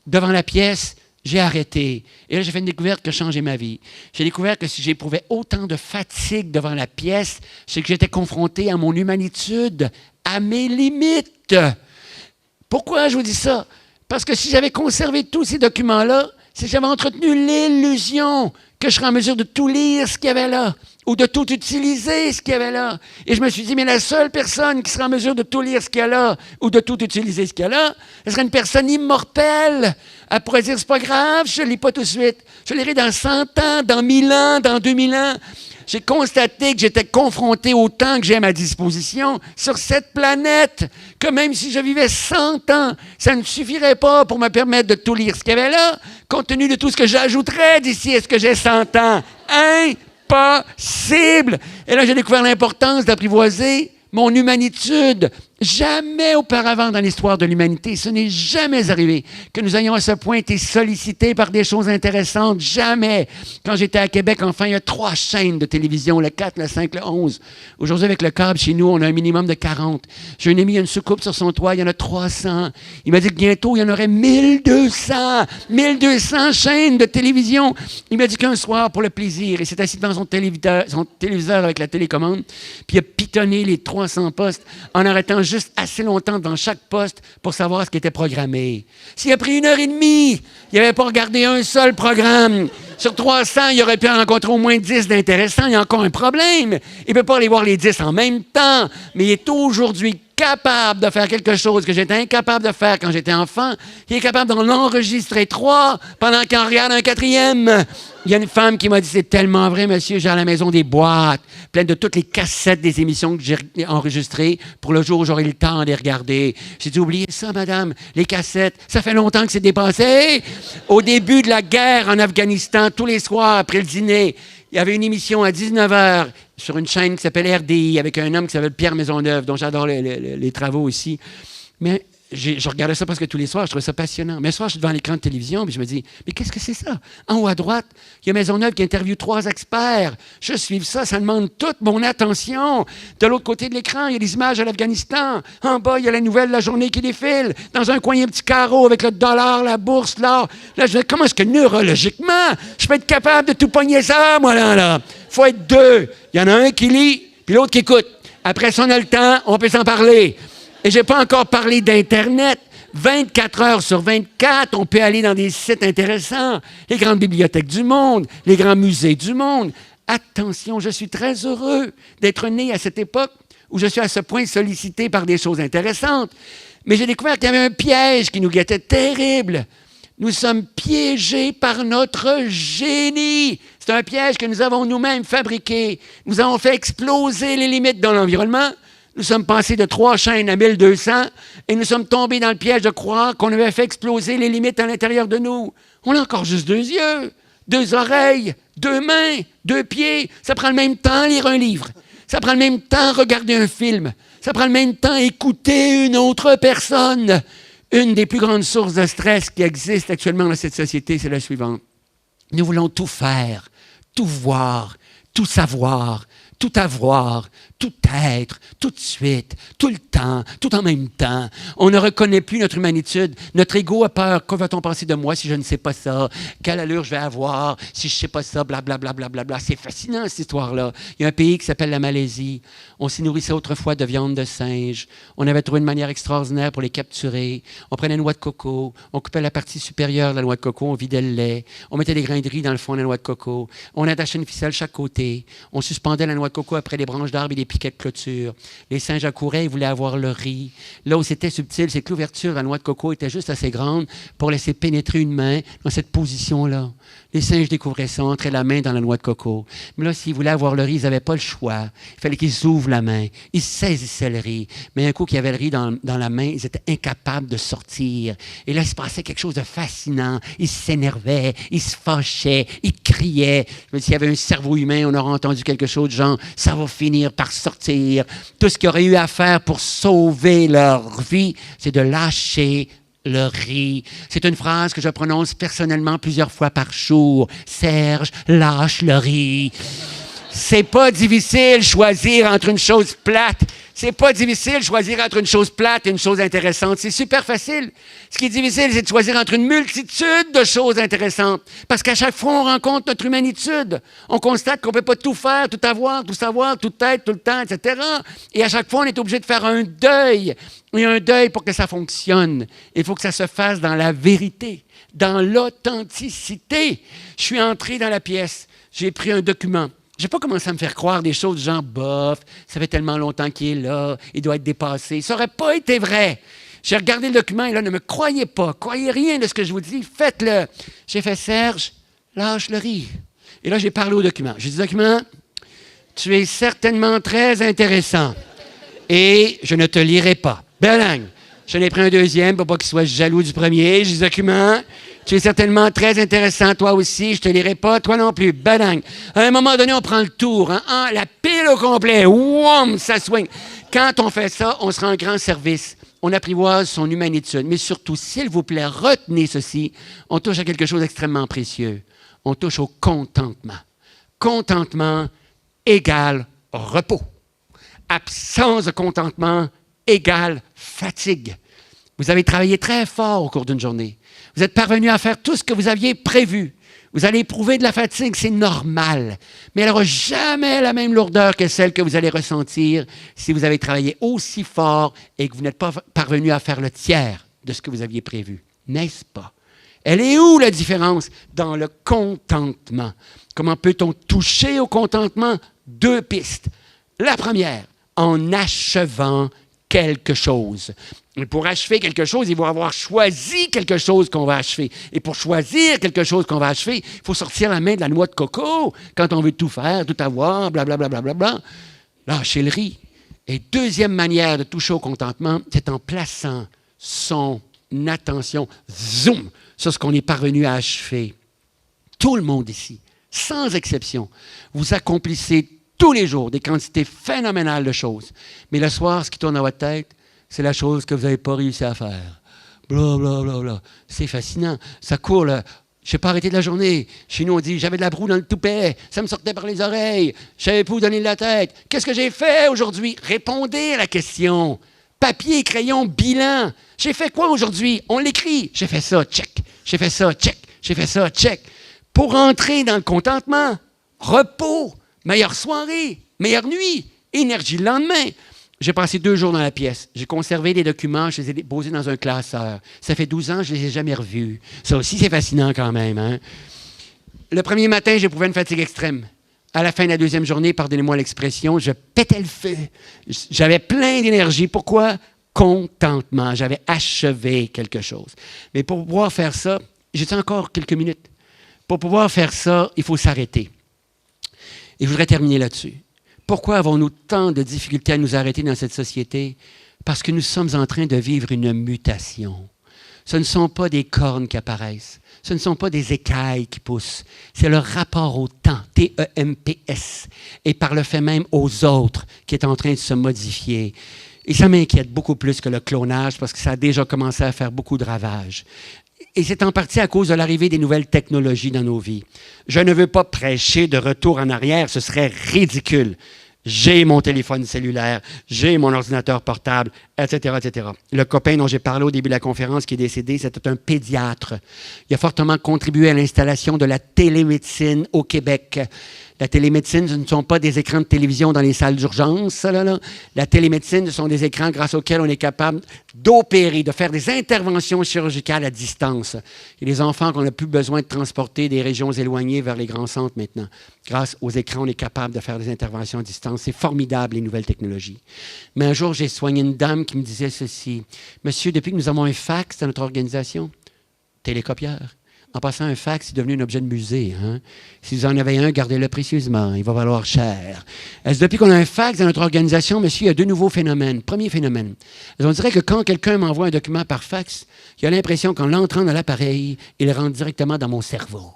Devant la pièce, j'ai arrêté. Et là, j'ai fait une découverte qui a changé ma vie. J'ai découvert que si j'éprouvais autant de fatigue devant la pièce, c'est que j'étais confronté à mon humanitude, à mes limites. Pourquoi je vous dis ça? Parce que si j'avais conservé tous ces documents-là, si j'avais entretenu l'illusion que je serais en mesure de tout lire ce qu'il y avait là, ou de tout utiliser ce qu'il y avait là. Et je me suis dit, mais la seule personne qui serait en mesure de tout lire ce qu'il y a là, ou de tout utiliser ce qu'il y a là, ce serait une personne immortelle. Elle pourrait dire, c'est pas grave, je ne lis pas tout de suite. Je lirai dans 100 ans, dans 1000 ans, dans 2000 ans. J'ai constaté que j'étais confronté au temps que j'ai à ma disposition sur cette planète, que même si je vivais 100 ans, ça ne suffirait pas pour me permettre de tout lire ce qu'il y avait là, compte tenu de tout ce que j'ajouterais d'ici à ce que j'ai 100 ans. Impossible! Et là, j'ai découvert l'importance d'apprivoiser mon humanitude. Jamais auparavant dans l'histoire de l'humanité, ce n'est jamais arrivé que nous ayons à ce point été sollicités par des choses intéressantes. Jamais. Quand j'étais à Québec, enfin, il y a 3 chaînes de télévision, le 4, le 5, le 11. Aujourd'hui, avec le câble, chez nous, on a un minimum de 40. J'ai un ami, il y a une soucoupe sur son toit, il y en a 300. Il m'a dit que bientôt, il y en aurait 1200. 1200 chaînes de télévision. Il m'a dit qu'un soir, pour le plaisir, il s'est assis devant son téléviseur avec la télécommande, puis il a pitonné les 300 postes en arrêtant juste assez longtemps dans chaque poste pour savoir ce qui était programmé. S'il a pris 1h30, il n'avait pas regardé un seul programme. Sur 300, il aurait pu en rencontrer au moins 10 d'intéressants. Il y a encore un problème. Il ne peut pas aller voir les 10 en même temps, mais il est aujourd'hui capable de faire quelque chose que j'étais incapable de faire quand j'étais enfant. Il est capable d'en enregistrer 3 pendant qu'il en regarde un 4e. Il y a une femme qui m'a dit, c'est tellement vrai, monsieur, j'ai à la maison des boîtes pleines de toutes les cassettes des émissions que j'ai enregistrées pour le jour où j'aurai le temps de les regarder. J'ai dit, oubliez ça, madame, les cassettes, ça fait longtemps que c'est dépassé. Au début de la guerre en Afghanistan, tous les soirs, après le dîner, il y avait une émission à 19h sur une chaîne qui s'appelle RDI avec un homme qui s'appelle Pierre Maisonneuve, dont j'adore les travaux ici. Mais je regardais ça presque tous les soirs, je trouvais ça passionnant. Mais un soir, je suis devant l'écran de télévision, puis je me dis, mais qu'est-ce que c'est ça? En haut à droite, il y a Maisonneuve qui interviewe 3 experts. Je suis ça, ça demande toute mon attention. De l'autre côté de l'écran, il y a des images de l'Afghanistan. En bas, il y a la nouvelle de la journée qui défile. Dans un coin, il y a un petit carreau avec le dollar, la bourse, l'or. Là, je me dis, comment est-ce que neurologiquement, je peux être capable de tout pogner ça, moi, là? Il faut être 2. Il y en a un qui lit, puis l'autre qui écoute. Après ça, on a le temps, on peut s'en parler. Et je n'ai pas encore parlé d'Internet. 24 heures sur 24, on peut aller dans des sites intéressants. Les grandes bibliothèques du monde, les grands musées du monde. Attention, je suis très heureux d'être né à cette époque où je suis à ce point sollicité par des choses intéressantes. Mais j'ai découvert qu'il y avait un piège qui nous guettait terrible. Nous sommes piégés par notre génie. C'est un piège que nous avons nous-mêmes fabriqué. Nous avons fait exploser les limites dans l'environnement. Nous sommes passés de 3 chaînes à 1200 et nous sommes tombés dans le piège de croire qu'on avait fait exploser les limites à l'intérieur de nous. On a encore juste 2 yeux, 2 oreilles, 2 mains, 2 pieds. Ça prend le même temps lire un livre. Ça prend le même temps regarder un film. Ça prend le même temps écouter une autre personne. Une des plus grandes sources de stress qui existent actuellement dans cette société, c'est la suivante. Nous voulons tout faire, tout voir, tout savoir, tout avoir, tout être, tout de suite, tout le temps, tout en même temps. On ne reconnaît plus notre humanitude. Notre ego a peur. Que va-t-on penser de moi si je ne sais pas ça? Quelle allure je vais avoir si je ne sais pas ça? Blablabla. Bla, bla, bla. C'est fascinant, cette histoire-là. Il y a un pays qui s'appelle la Malaisie. On s'y nourrissait autrefois de viande de singe. On avait trouvé une manière extraordinaire pour les capturer. On prenait une noix de coco. On coupait la partie supérieure de la noix de coco. On vidait le lait. On mettait des grains de riz dans le fond de la noix de coco. On attachait une ficelle chaque côté. On suspendait la noix de coco après les branches d'arbres et les piquets de clôture. Les singes accouraient, ils voulaient avoir le riz. Là où c'était subtil, c'est que l'ouverture de la noix de coco était juste assez grande pour laisser pénétrer une main dans cette position-là. Les singes découvraient ça, entraient la main dans la noix de coco. Mais là, s'ils voulaient avoir le riz, ils n'avaient pas le choix. Il fallait qu'ils ouvrent la main. Ils saisissaient le riz. Mais un coup qu'il y avait le riz dans la main, ils étaient incapables de sortir. Et là, il se passait quelque chose de fascinant. Ils s'énervaient, ils se fâchaient, ils criaient. S'il y avait un cerveau humain, on aurait entendu quelque chose de genre « ça va finir par sortir ». Tout ce qu'ils auraient eu à faire pour sauver leur vie, c'est de lâcher le riz. C'est une phrase que je prononce personnellement plusieurs fois par jour. Serge, lâche le riz. C'est pas difficile choisir entre une chose plate. C'est pas difficile choisir entre une chose plate et une chose intéressante. C'est super facile. Ce qui est difficile, c'est de choisir entre une multitude de choses intéressantes. Parce qu'à chaque fois, on rencontre notre humanitude. On constate qu'on ne peut pas tout faire, tout avoir, tout savoir, tout être, tout le temps, etc. Et à chaque fois, on est obligé de faire un deuil. Et un deuil, pour que ça fonctionne, il faut que ça se fasse dans la vérité, dans l'authenticité. Je suis entré dans la pièce. J'ai pris un document. Je n'ai pas commencé à me faire croire des choses genre « bof, ça fait tellement longtemps qu'il est là, il doit être dépassé ». Ça n'aurait pas été vrai. J'ai regardé le document et là, ne me croyez pas, croyez rien de ce que je vous dis, faites-le. J'ai fait « Serge, lâche le riz ». Et là, j'ai parlé au document. J'ai dit « Document, tu es certainement très intéressant et je ne te lirai pas ». Belang. J'en ai pris un deuxième pour pas qu'il soit jaloux du premier. J'ai dit « Document, tu es certainement très intéressant, toi aussi. Je ne te lirai pas, toi non plus. Badang. À un moment donné, on prend le tour. Hein? La pile au complet. Wouam, ça swing. Quand on fait ça, on se rend un grand service. On apprivoise son humanitude. Mais surtout, s'il vous plaît, retenez ceci. On touche à quelque chose d'extrêmement précieux. On touche au contentement. Contentement égale repos. Absence de contentement égale fatigue. Vous avez travaillé très fort au cours d'une journée. Vous êtes parvenu à faire tout ce que vous aviez prévu. Vous allez éprouver de la fatigue, c'est normal. Mais elle n'aura jamais la même lourdeur que celle que vous allez ressentir si vous avez travaillé aussi fort et que vous n'êtes pas parvenu à faire le tiers de ce que vous aviez prévu. N'est-ce pas? Elle est où la différence? Dans le contentement. Comment peut-on toucher au contentement? 2 pistes. La première, en achevant quelque chose. Et pour achever quelque chose, il faut avoir choisi quelque chose qu'on va achever. Et pour choisir quelque chose qu'on va achever, il faut sortir la main de la noix de coco quand on veut tout faire, tout avoir, blablabla. Bla, bla, bla, bla. Lâcher le riz. Et deuxième manière de toucher au contentement, c'est en plaçant son attention, zoom, sur ce qu'on est parvenu à achever. Tout le monde ici, sans exception, vous accomplissez tous les jours des quantités phénoménales de choses. Mais le soir, ce qui tourne dans votre tête, c'est la chose que vous n'avez pas réussi à faire. Bla, bla, bla, bla. C'est fascinant. Ça court, là. Je n'ai pas arrêté de la journée. Chez nous, on dit, j'avais de la broue dans le toupet. Ça me sortait par les oreilles. Je ne savais pas où donner de la tête. Qu'est-ce que j'ai fait aujourd'hui? Répondez à la question. Papier, crayon, bilan. J'ai fait quoi aujourd'hui? On l'écrit. J'ai fait ça, check. J'ai fait ça, check. J'ai fait ça, check. Pour entrer dans le contentement, repos, meilleure soirée, meilleure nuit, énergie le lendemain. J'ai passé 2 jours dans la pièce. J'ai conservé les documents, je les ai posés dans un classeur. Ça fait 12 ans, je ne les ai jamais revus. Ça aussi, c'est fascinant quand même. Hein? Le premier matin, j'éprouvais une fatigue extrême. À la fin de la deuxième journée, pardonnez-moi l'expression, je pétais le feu. J'avais plein d'énergie. Pourquoi? Contentement. J'avais achevé quelque chose. Mais pour pouvoir faire ça, j'ai encore quelques minutes. Pour pouvoir faire ça, il faut s'arrêter. Et je voudrais terminer là-dessus. Pourquoi avons-nous tant de difficultés à nous arrêter dans cette société? Parce que nous sommes en train de vivre une mutation. Ce ne sont pas des cornes qui apparaissent. Ce ne sont pas des écailles qui poussent. C'est le rapport au temps, T-E-M-P-S, et par le fait même aux autres qui est en train de se modifier. Et ça m'inquiète beaucoup plus que le clonage parce que ça a déjà commencé à faire beaucoup de ravages. Et c'est en partie à cause de l'arrivée des nouvelles technologies dans nos vies. Je ne veux pas prêcher de retour en arrière, ce serait ridicule. J'ai mon téléphone cellulaire, j'ai mon ordinateur portable, etc., etc. Le copain dont j'ai parlé au début de la conférence qui est décédé, c'était un pédiatre. Il a fortement contribué à l'installation de la télémédecine au Québec. La télémédecine, ce ne sont pas des écrans de télévision dans les salles d'urgence. La télémédecine, ce sont des écrans grâce auxquels on est capable d'opérer, de faire des interventions chirurgicales à distance. Il y a des enfants qu'on n'a plus besoin de transporter des régions éloignées vers les grands centres maintenant. Grâce aux écrans, on est capable de faire des interventions à distance. C'est formidable, les nouvelles technologies. Mais un jour, j'ai soigné une dame qui me disait ceci. « Monsieur, depuis que nous avons un fax dans notre organisation, télécopieur, en passant, un fax, c'est devenu un objet de musée. Hein? Si vous en avez un, gardez-le précieusement. Il va valoir cher. Depuis qu'on a un fax dans notre organisation, monsieur, il y a deux nouveaux phénomènes. Premier phénomène. On dirait que quand quelqu'un m'envoie un document par fax, il a l'impression qu'en l'entrant dans l'appareil, il le rentre directement dans mon cerveau.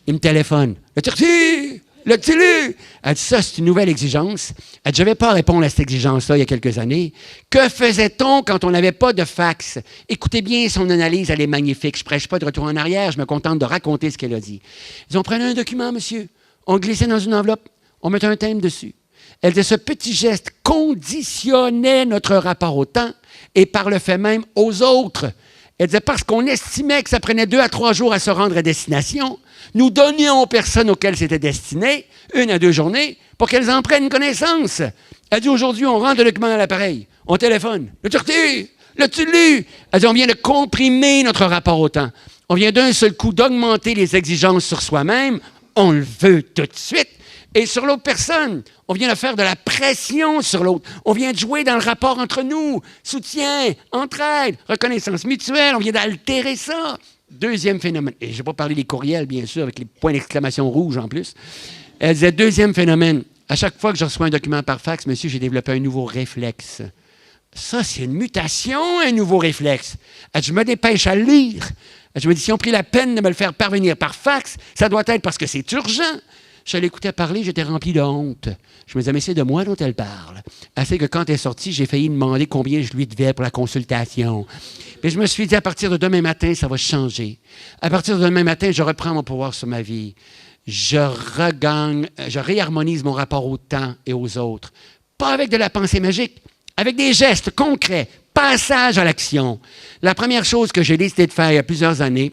Il me téléphone. Le Turti! Le Tulu! Elle dit ça, c'est une nouvelle exigence. Elle dit, je n'avais pas à répondre à cette exigence-là il y a quelques années. Que faisait-on quand on n'avait pas de fax? Écoutez bien son analyse, elle est magnifique. Je ne prêche pas de retour en arrière, je me contente de raconter ce qu'elle a dit. Ils ont pris un document, monsieur. On le glissait dans une enveloppe. On mettait un thème dessus. Elle dit, ce petit geste conditionnait notre rapport au temps et par le fait même aux autres. Elle disait, parce qu'on estimait que ça prenait 2 à 3 jours à se rendre à destination, nous donnions aux personnes auxquelles c'était destiné 1 à 2 journées pour qu'elles en prennent connaissance. Elle dit, aujourd'hui, on rentre le document dans l'appareil, on téléphone. Le Turti! Le Tulu! Elle dit, on vient de comprimer notre rapport au temps. On vient d'un seul coup d'augmenter les exigences sur soi-même. On le veut tout de suite. Et sur l'autre personne, on vient de faire de la pression sur l'autre. On vient de jouer dans le rapport entre nous. Soutien, entraide, reconnaissance mutuelle. On vient d'altérer ça. Deuxième phénomène. Et je n'ai pas parlé des courriels, bien sûr, avec les points d'exclamation rouges en plus. Elle disait, deuxième phénomène. À chaque fois que je reçois un document par fax, monsieur, j'ai développé un nouveau réflexe. Ça, c'est une mutation, un nouveau réflexe. Elle dit, je me dépêche à le lire. Elle dit, je me dis, si on pris la peine de me le faire parvenir par fax, ça doit être parce que c'est urgent. Je l'écoutais parler, j'étais rempli de honte. Je me disais, mais c'est de moi dont elle parle. Assez que quand elle est sortie, j'ai failli demander combien je lui devais pour la consultation. Mais je me suis dit, à partir de demain matin, ça va changer. À partir de demain matin, je reprends mon pouvoir sur ma vie. Je réharmonise mon rapport au temps et aux autres. Pas avec de la pensée magique, avec des gestes concrets, passage à l'action. La première chose que j'ai décidé de faire il y a plusieurs années,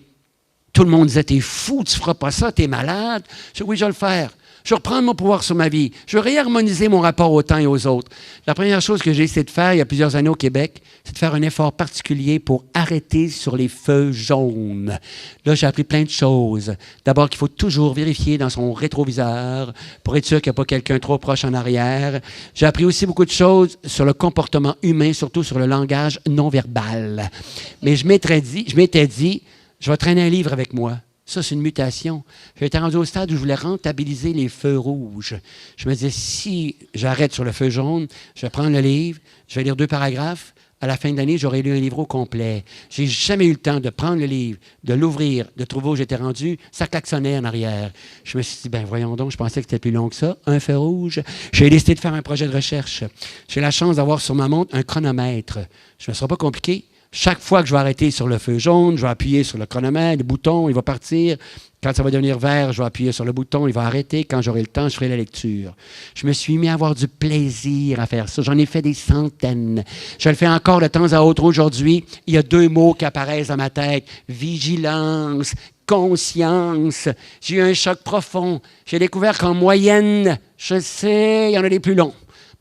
tout le monde disait, t'es fou, tu feras pas ça, t'es malade. Je dis, oui, je vais le faire. Je vais reprendre mon pouvoir sur ma vie. Je vais réharmoniser mon rapport au temps et aux autres. La première chose que j'ai essayé de faire il y a plusieurs années au Québec, c'est de faire un effort particulier pour arrêter sur les feux jaunes. Là, j'ai appris plein de choses. D'abord, qu'il faut toujours vérifier dans son rétroviseur pour être sûr qu'il n'y a pas quelqu'un trop proche en arrière. J'ai appris aussi beaucoup de choses sur le comportement humain, surtout sur le langage non verbal. Mais je m'étais dit, je vais traîner un livre avec moi. Ça, c'est une mutation. J'étais rendu au stade où je voulais rentabiliser les feux rouges. Je me disais, si j'arrête sur le feu jaune, je vais prendre le livre, je vais lire 2 paragraphes. À la fin de l'année, j'aurai lu un livre au complet. J'ai jamais eu le temps de prendre le livre, de l'ouvrir, de trouver où j'étais rendu. Ça klaxonnait en arrière. Je me suis dit, ben voyons donc, je pensais que c'était plus long que ça. Un feu rouge. J'ai décidé de faire un projet de recherche. J'ai la chance d'avoir sur ma montre un chronomètre. Je ne me sera pas compliqué. Chaque fois que je vais arrêter sur le feu jaune, je vais appuyer sur le chronomètre, le bouton, il va partir. Quand ça va devenir vert, je vais appuyer sur le bouton, il va arrêter. Quand j'aurai le temps, je ferai la lecture. Je me suis mis à avoir du plaisir à faire ça. J'en ai fait des centaines. Je le fais encore de temps à autre aujourd'hui. Il y a 2 mots qui apparaissent dans ma tête. Vigilance, conscience. J'ai eu un choc profond. J'ai découvert qu'en moyenne, je sais, il y en a des plus longs.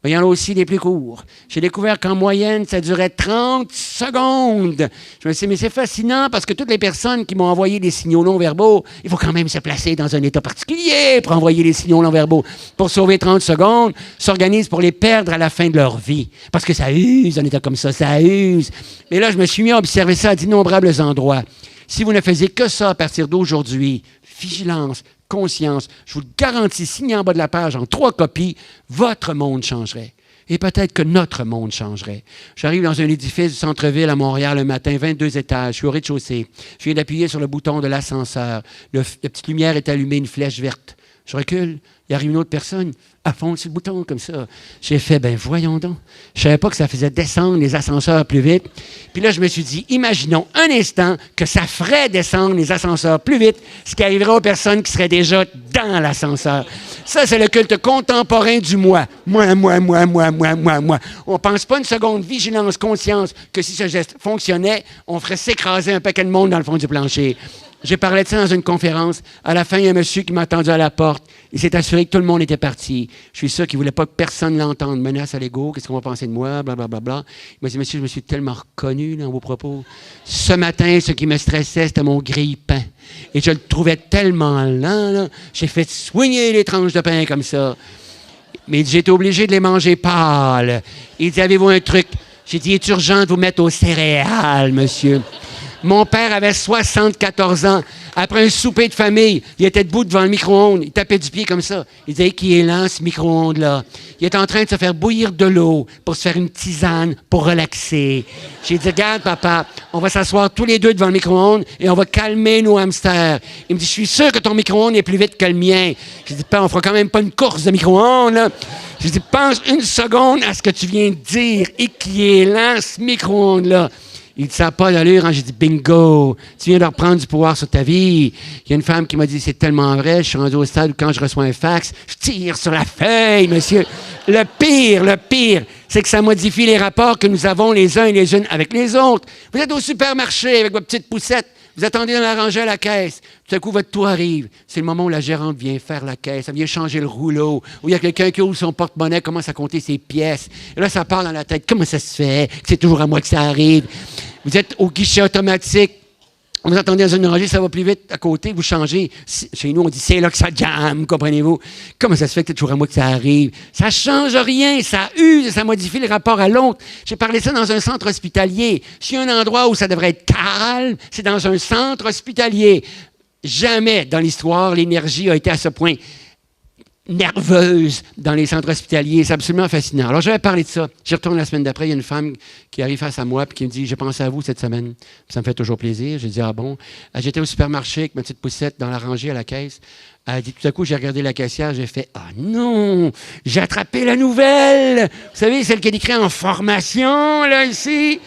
Mais il y en a aussi des plus courts. J'ai découvert qu'en moyenne, ça durait 30 secondes. Je me suis dit, mais c'est fascinant parce que toutes les personnes qui m'ont envoyé des signaux non-verbaux, il faut quand même se placer dans un état particulier pour envoyer les signaux non-verbaux. Pour sauver 30 secondes, s'organisent pour les perdre à la fin de leur vie. Parce que ça use, un état comme ça use. Mais là, je me suis mis à observer ça à d'innombrables endroits. Si vous ne faisiez que ça à partir d'aujourd'hui, vigilance, conscience, je vous le garantis, signé en bas de la page en 3 copies, votre monde changerait. Et peut-être que notre monde changerait. J'arrive dans un édifice du centre-ville à Montréal un matin, 22 étages, je suis au rez-de-chaussée. Je viens d'appuyer sur le bouton de l'ascenseur. La petite lumière est allumée, une flèche verte. Je recule, il arrive une autre personne, à fond sur le bouton comme ça. J'ai fait, ben voyons donc. Je ne savais pas que ça faisait descendre les ascenseurs plus vite. Puis là, je me suis dit, imaginons un instant que ça ferait descendre les ascenseurs plus vite, ce qui arriverait aux personnes qui seraient déjà dans l'ascenseur. Ça, c'est le culte contemporain du moi. Moi. On ne pense pas une seconde, vigilance, conscience, que si ce geste fonctionnait, on ferait s'écraser un paquet de monde dans le fond du plancher. J'ai parlé de ça dans une conférence. À la fin, il y a un monsieur qui m'a attendu à la porte. Il s'est assuré que tout le monde était parti. Je suis sûr qu'il ne voulait pas que personne l'entende. Menace à l'ego, qu'est-ce qu'on va penser de moi, blablabla. Il m'a dit, monsieur, je me suis tellement reconnu dans vos propos. Ce matin, ce qui me stressait, c'était mon grille-pain. Et je le trouvais tellement lent, là. J'ai fait soigner les tranches de pain comme ça. Mais j'étais obligé de les manger pâles. Il dit, avez-vous un truc? J'ai dit, il est urgent de vous mettre aux céréales, monsieur. Mon père avait 74 ans. Après un souper de famille, il était debout devant le micro-ondes. Il tapait du pied comme ça. Il disait qu'il est lent, ce micro-ondes-là. Il est en train de se faire bouillir de l'eau pour se faire une tisane pour relaxer. J'ai dit, regarde, papa, on va s'asseoir tous les deux devant le micro-ondes et on va calmer nos hamsters. Il me dit, je suis sûr que ton micro-ondes est plus vite que le mien. J'ai dit, papa, on fera quand même pas une course de micro-ondes, là. J'ai dit, pense une seconde à ce que tu viens de dire et qui est lent, ce micro-ondes-là. Il dit, ça n'a pas d'allure. Hein? J'ai dit, bingo, tu viens de reprendre du pouvoir sur ta vie. Il y a une femme qui m'a dit, c'est tellement vrai, je suis rendu au stade où quand je reçois un fax, je tire sur la feuille, monsieur. Le pire, c'est que ça modifie les rapports que nous avons les uns et les unes avec les autres. Vous êtes au supermarché avec votre petite poussette, vous attendez dans la rangée à la caisse. Tout à coup, votre tour arrive. C'est le moment où la gérante vient faire la caisse, elle vient changer le rouleau, où il y a quelqu'un qui ouvre son porte-monnaie, commence à compter ses pièces. Et là, ça part dans la tête. Comment ça se fait que c'est toujours à moi que ça arrive? Vous êtes au guichet automatique. Vous attendez dans une rangée, ça va plus vite à côté, vous changez. Chez nous, on dit, c'est là que ça jamme, comprenez-vous? Comment ça se fait que c'est toujours à moi que ça arrive? Ça change rien, ça use, ça modifie le rapport à l'autre. J'ai parlé de ça dans un centre hospitalier. S'il y a un endroit où ça devrait être calme, c'est dans un centre hospitalier. Jamais dans l'histoire, l'énergie a été à ce point nerveuse dans les centres hospitaliers. C'est absolument fascinant. Alors, j'avais parlé de ça. J'y retourne la semaine d'après. Il y a une femme qui arrive face à moi et qui me dit, j'ai pensé à vous cette semaine. Ça me fait toujours plaisir. J'ai dit, ah bon? J'étais au supermarché avec ma petite poussette dans la rangée à la caisse. Elle dit, tout à coup, j'ai regardé la caissière. J'ai fait, ah non! J'ai attrapé la nouvelle! Vous savez, celle qui est écrite en formation, là, ici.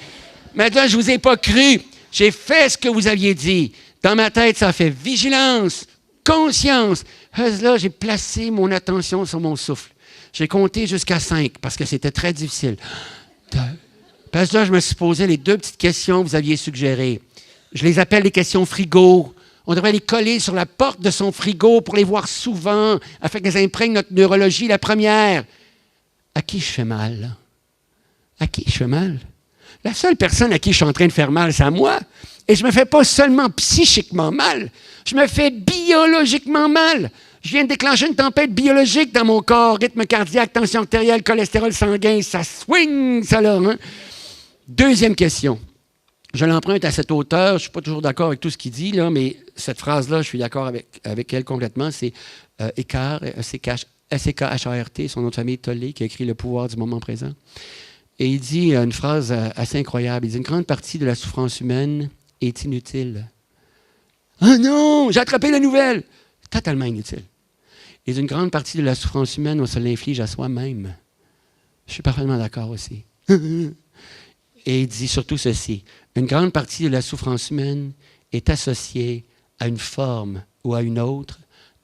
Maintenant, je vous ai pas cru. J'ai fait ce que vous aviez dit. Dans ma tête, ça fait vigilance, conscience. Là, j'ai placé mon attention sur mon souffle. J'ai compté jusqu'à 5 parce que c'était très difficile. Parce que là, je me suis posé les 2 petites questions que vous aviez suggérées. Je les appelle les questions frigo. On devrait les coller sur la porte de son frigo pour les voir souvent, afin qu'elles imprègnent notre neurologie. La première, à qui je fais mal? Là? À qui je fais mal? La seule personne à qui je suis en train de faire mal, c'est à moi. Et je ne me fais pas seulement psychiquement mal, je me fais biologiquement mal. Je viens de déclencher une tempête biologique dans mon corps, rythme cardiaque, tension artérielle, cholestérol sanguin, ça swing, ça là. Hein? Deuxième question. Je l'emprunte à cet auteur, je ne suis pas toujours d'accord avec tout ce qu'il dit, là, mais cette phrase-là, je suis d'accord avec elle complètement. C'est Eckhart, S-E-K-H-A-R-T, son nom de famille, Tolle, qui a écrit Le pouvoir du moment présent. Et il dit une phrase assez incroyable. Il dit, une grande partie de la souffrance humaine est inutile. Ah non, j'ai attrapé la nouvelle. Totalement inutile. Et une grande partie de la souffrance humaine, on se l'inflige à soi-même. Je suis parfaitement d'accord aussi. Et il dit surtout ceci. Une grande partie de la souffrance humaine est associée à une forme ou à une autre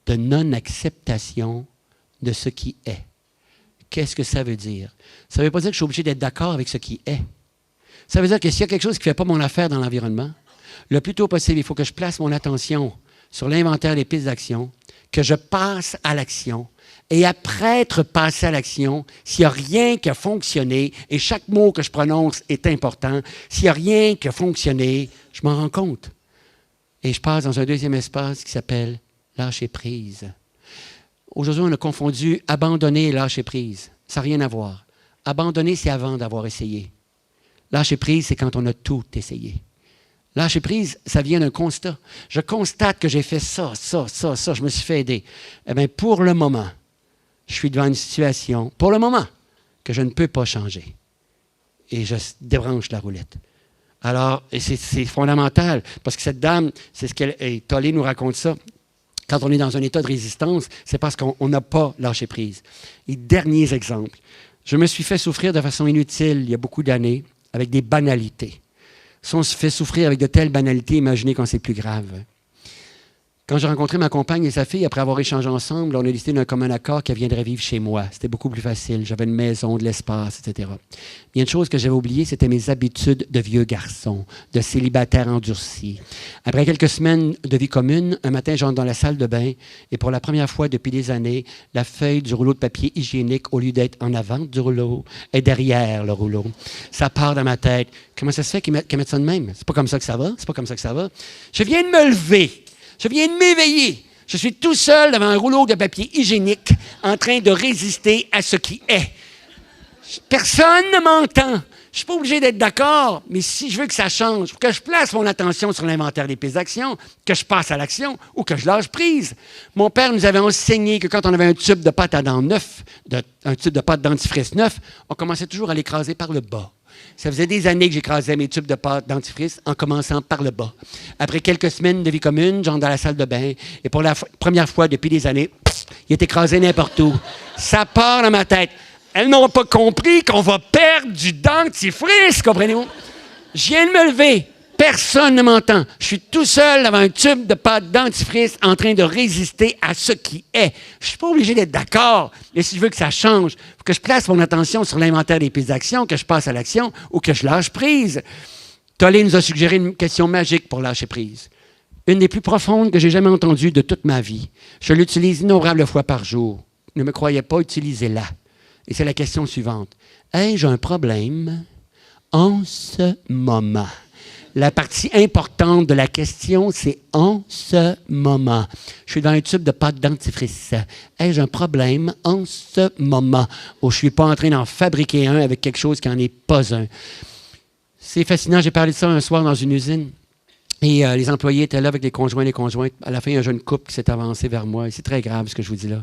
de non-acceptation de ce qui est. Qu'est-ce que ça veut dire? Ça ne veut pas dire que je suis obligé d'être d'accord avec ce qui est. Ça veut dire que s'il y a quelque chose qui ne fait pas mon affaire dans l'environnement, le plus tôt possible, il faut que je place mon attention sur l'inventaire des pistes d'action, que je passe à l'action. Et après être passé à l'action, s'il n'y a rien qui a fonctionné, et chaque mot que je prononce est important, s'il n'y a rien qui a fonctionné, je m'en rends compte. Et je passe dans un deuxième espace qui s'appelle lâcher prise. Aujourd'hui, on a confondu abandonner et lâcher prise. Ça n'a rien à voir. Abandonner, c'est avant d'avoir essayé. Lâcher prise, c'est quand on a tout essayé. Lâcher prise, ça vient d'un constat. Je constate que j'ai fait ça, je me suis fait aider. Eh bien, pour le moment, je suis devant une situation, pour le moment, que je ne peux pas changer. Et je débranche la roulette. Alors, c'est fondamental, parce que cette dame, c'est ce qu'elle... Et Tollé nous raconte ça. Quand on est dans un état de résistance, c'est parce qu'on n'a pas lâché prise. Et derniers exemples. Je me suis fait souffrir de façon inutile il y a beaucoup d'années, avec des banalités. Si on se fait souffrir avec de telles banalités, imaginez quand c'est plus grave. Quand j'ai rencontré ma compagne et sa fille, après avoir échangé ensemble, on a décidé d'un commun accord qu'elle viendrait vivre chez moi. C'était beaucoup plus facile. J'avais une maison, de l'espace, etc. Il y a une chose que j'avais oubliée, c'était mes habitudes de vieux garçon, de célibataire endurci. Après quelques semaines de vie commune, un matin, j'entre dans la salle de bain et pour la première fois depuis des années, la feuille du rouleau de papier hygiénique, au lieu d'être en avant du rouleau, est derrière le rouleau. Ça part dans ma tête. Comment ça se fait qu'ils mettent ça de même? C'est pas comme ça que ça va? C'est pas comme ça que ça va? Je viens de me lever. Je viens de m'éveiller. Je suis tout seul devant un rouleau de papier hygiénique en train de résister à ce qui est. Personne ne m'entend. Je ne suis pas obligé d'être d'accord, mais si je veux que ça change, que je place mon attention sur l'inventaire des pistes d'action, que je passe à l'action ou que je lâche prise. Mon père nous avait enseigné que quand on avait un tube de pâte à dents neuf, un tube de pâte dentifrice neuf, on commençait toujours à l'écraser par le bas. Ça faisait des années que j'écrasais mes tubes de pâte dentifrice en commençant par le bas. Après quelques semaines de vie commune, j'entre dans la salle de bain et pour la première fois depuis des années, il est écrasé n'importe où. Ça part dans ma tête. Elles n'ont pas compris qu'on va perdre du dentifrice, comprenez-vous? Je viens de me lever. Personne ne m'entend. Je suis tout seul devant un tube de pâte dentifrice en train de résister à ce qui est. Je ne suis pas obligé d'être d'accord. Mais si je veux que ça change, il faut que je place mon attention sur l'inventaire des pistes d'action, que je passe à l'action ou que je lâche prise. Tollé nous a suggéré une question magique pour lâcher prise. Une des plus profondes que j'ai jamais entendues de toute ma vie. Je l'utilise innombrables fois par jour. Ne me croyez pas, utilisez-la. Et c'est la question suivante. Ai-je un problème en ce moment? La partie importante de la question, c'est en ce moment. Je suis dans un tube de pâte dentifrice. Ai-je un problème en ce moment? Ou je ne suis pas en train d'en fabriquer un avec quelque chose qui n'en est pas un. C'est fascinant. J'ai parlé de ça un soir dans une usine. Et les employés étaient là avec les conjoints et les conjointes. À la fin, il y a un jeune couple qui s'est avancé vers moi. Et c'est très grave ce que je vous dis là.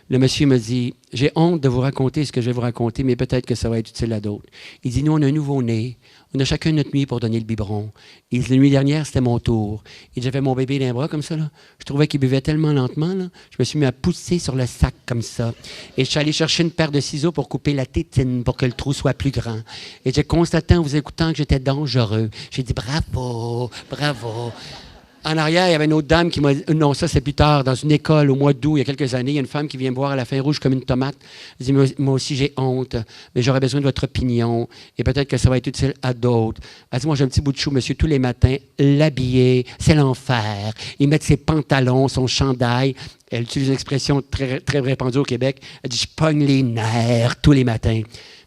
Le monsieur me dit, « J'ai honte de vous raconter ce que je vais vous raconter, mais peut-être que ça va être utile à d'autres. » Il dit, « Nous, on a un nouveau-né. On a chacun notre nuit pour donner le biberon. » Et la nuit dernière, c'était mon tour. Et j'avais mon bébé dans les bras comme ça. Là. Je trouvais qu'il buvait tellement lentement. Là. Je me suis mis à pousser sur le sac comme ça. Et je suis allé chercher une paire de ciseaux pour couper la tétine pour que le trou soit plus grand. Et j'ai constaté en vous écoutant que j'étais dangereux. J'ai dit, « Bravo, bravo. » En arrière, il y avait une autre dame qui m'a dit, non, ça c'est plus tard, dans une école au mois d'août, il y a quelques années, il y a une femme qui vient me voir à la fin rouge comme une tomate. Elle dit, moi aussi j'ai honte, mais j'aurais besoin de votre opinion et peut-être que ça va être utile à d'autres. Elle dit, moi j'ai un petit bout de chou, monsieur, tous les matins, l'habiller, c'est l'enfer. Il met ses pantalons, son chandail. Elle utilise une expression très, très répandue au Québec. Elle dit, je pogne les nerfs tous les matins.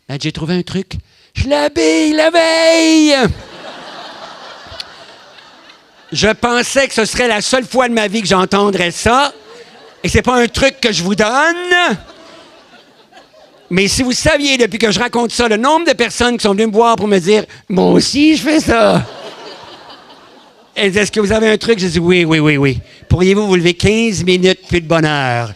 Elle dit, j'ai trouvé un truc, je l'habille la veille. Je pensais que ce serait la seule fois de ma vie que j'entendrais ça. Et c'est pas un truc que je vous donne. Mais si vous saviez, depuis que je raconte ça, le nombre de personnes qui sont venues me voir pour me dire « Moi aussi, je fais ça. » Elles disent « Est-ce que vous avez un truc? » J'ai dit « Oui, oui, oui, oui. Pourriez-vous vous lever 15 minutes plus de bonheur? »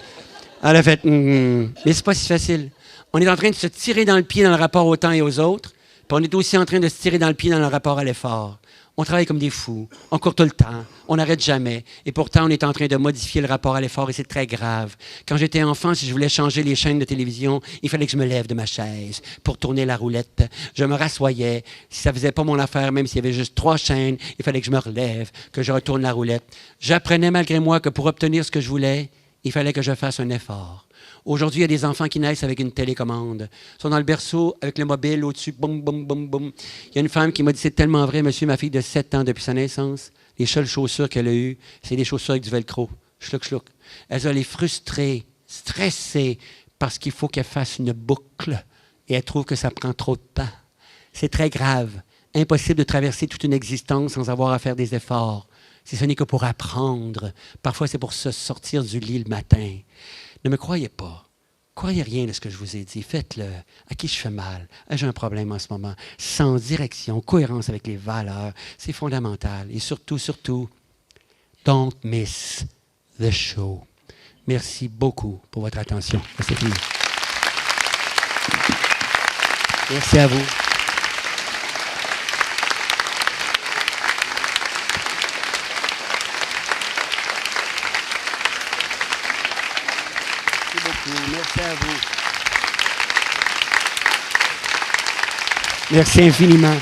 Elle a fait « Mais c'est pas si facile. On est en train de se tirer dans le pied dans le rapport au temps et aux autres, puis on est aussi en train de se tirer dans le pied dans le rapport à l'effort. On travaille comme des fous, on court tout le temps, on n'arrête jamais. Et pourtant, on est en train de modifier le rapport à l'effort et c'est très grave. Quand j'étais enfant, si je voulais changer les chaînes de télévision, il fallait que je me lève de ma chaise pour tourner la roulette. Je me rassoyais. Si ça ne faisait pas mon affaire, même s'il y avait juste 3 chaînes, il fallait que je me relève, que je retourne la roulette. J'apprenais malgré moi que pour obtenir ce que je voulais, il fallait que je fasse un effort. Aujourd'hui, il y a des enfants qui naissent avec une télécommande. Ils sont dans le berceau avec le mobile au-dessus, boum, boum, boum, boum. Il y a une femme qui m'a dit, c'est tellement vrai, monsieur, ma fille de 7 ans depuis sa naissance, les seules chaussures qu'elle a eues, c'est des chaussures avec du velcro. Schluck, schluck. Elle est frustrée, stressée, parce qu'il faut qu'elle fasse une boucle et elle trouve que ça prend trop de temps. C'est très grave. Impossible de traverser toute une existence sans avoir à faire des efforts. Si ce n'est que pour apprendre. Parfois, c'est pour se sortir du lit le matin. Ne me croyez pas. Croyez rien de ce que je vous ai dit. Faites-le. À qui je fais mal? J'ai un problème en ce moment. Sans direction, cohérence avec les valeurs. C'est fondamental. Et surtout, surtout, don't miss the show. Merci beaucoup pour votre attention. C'est fini. Merci à vous. Merci beaucoup. Merci à vous. Merci infiniment.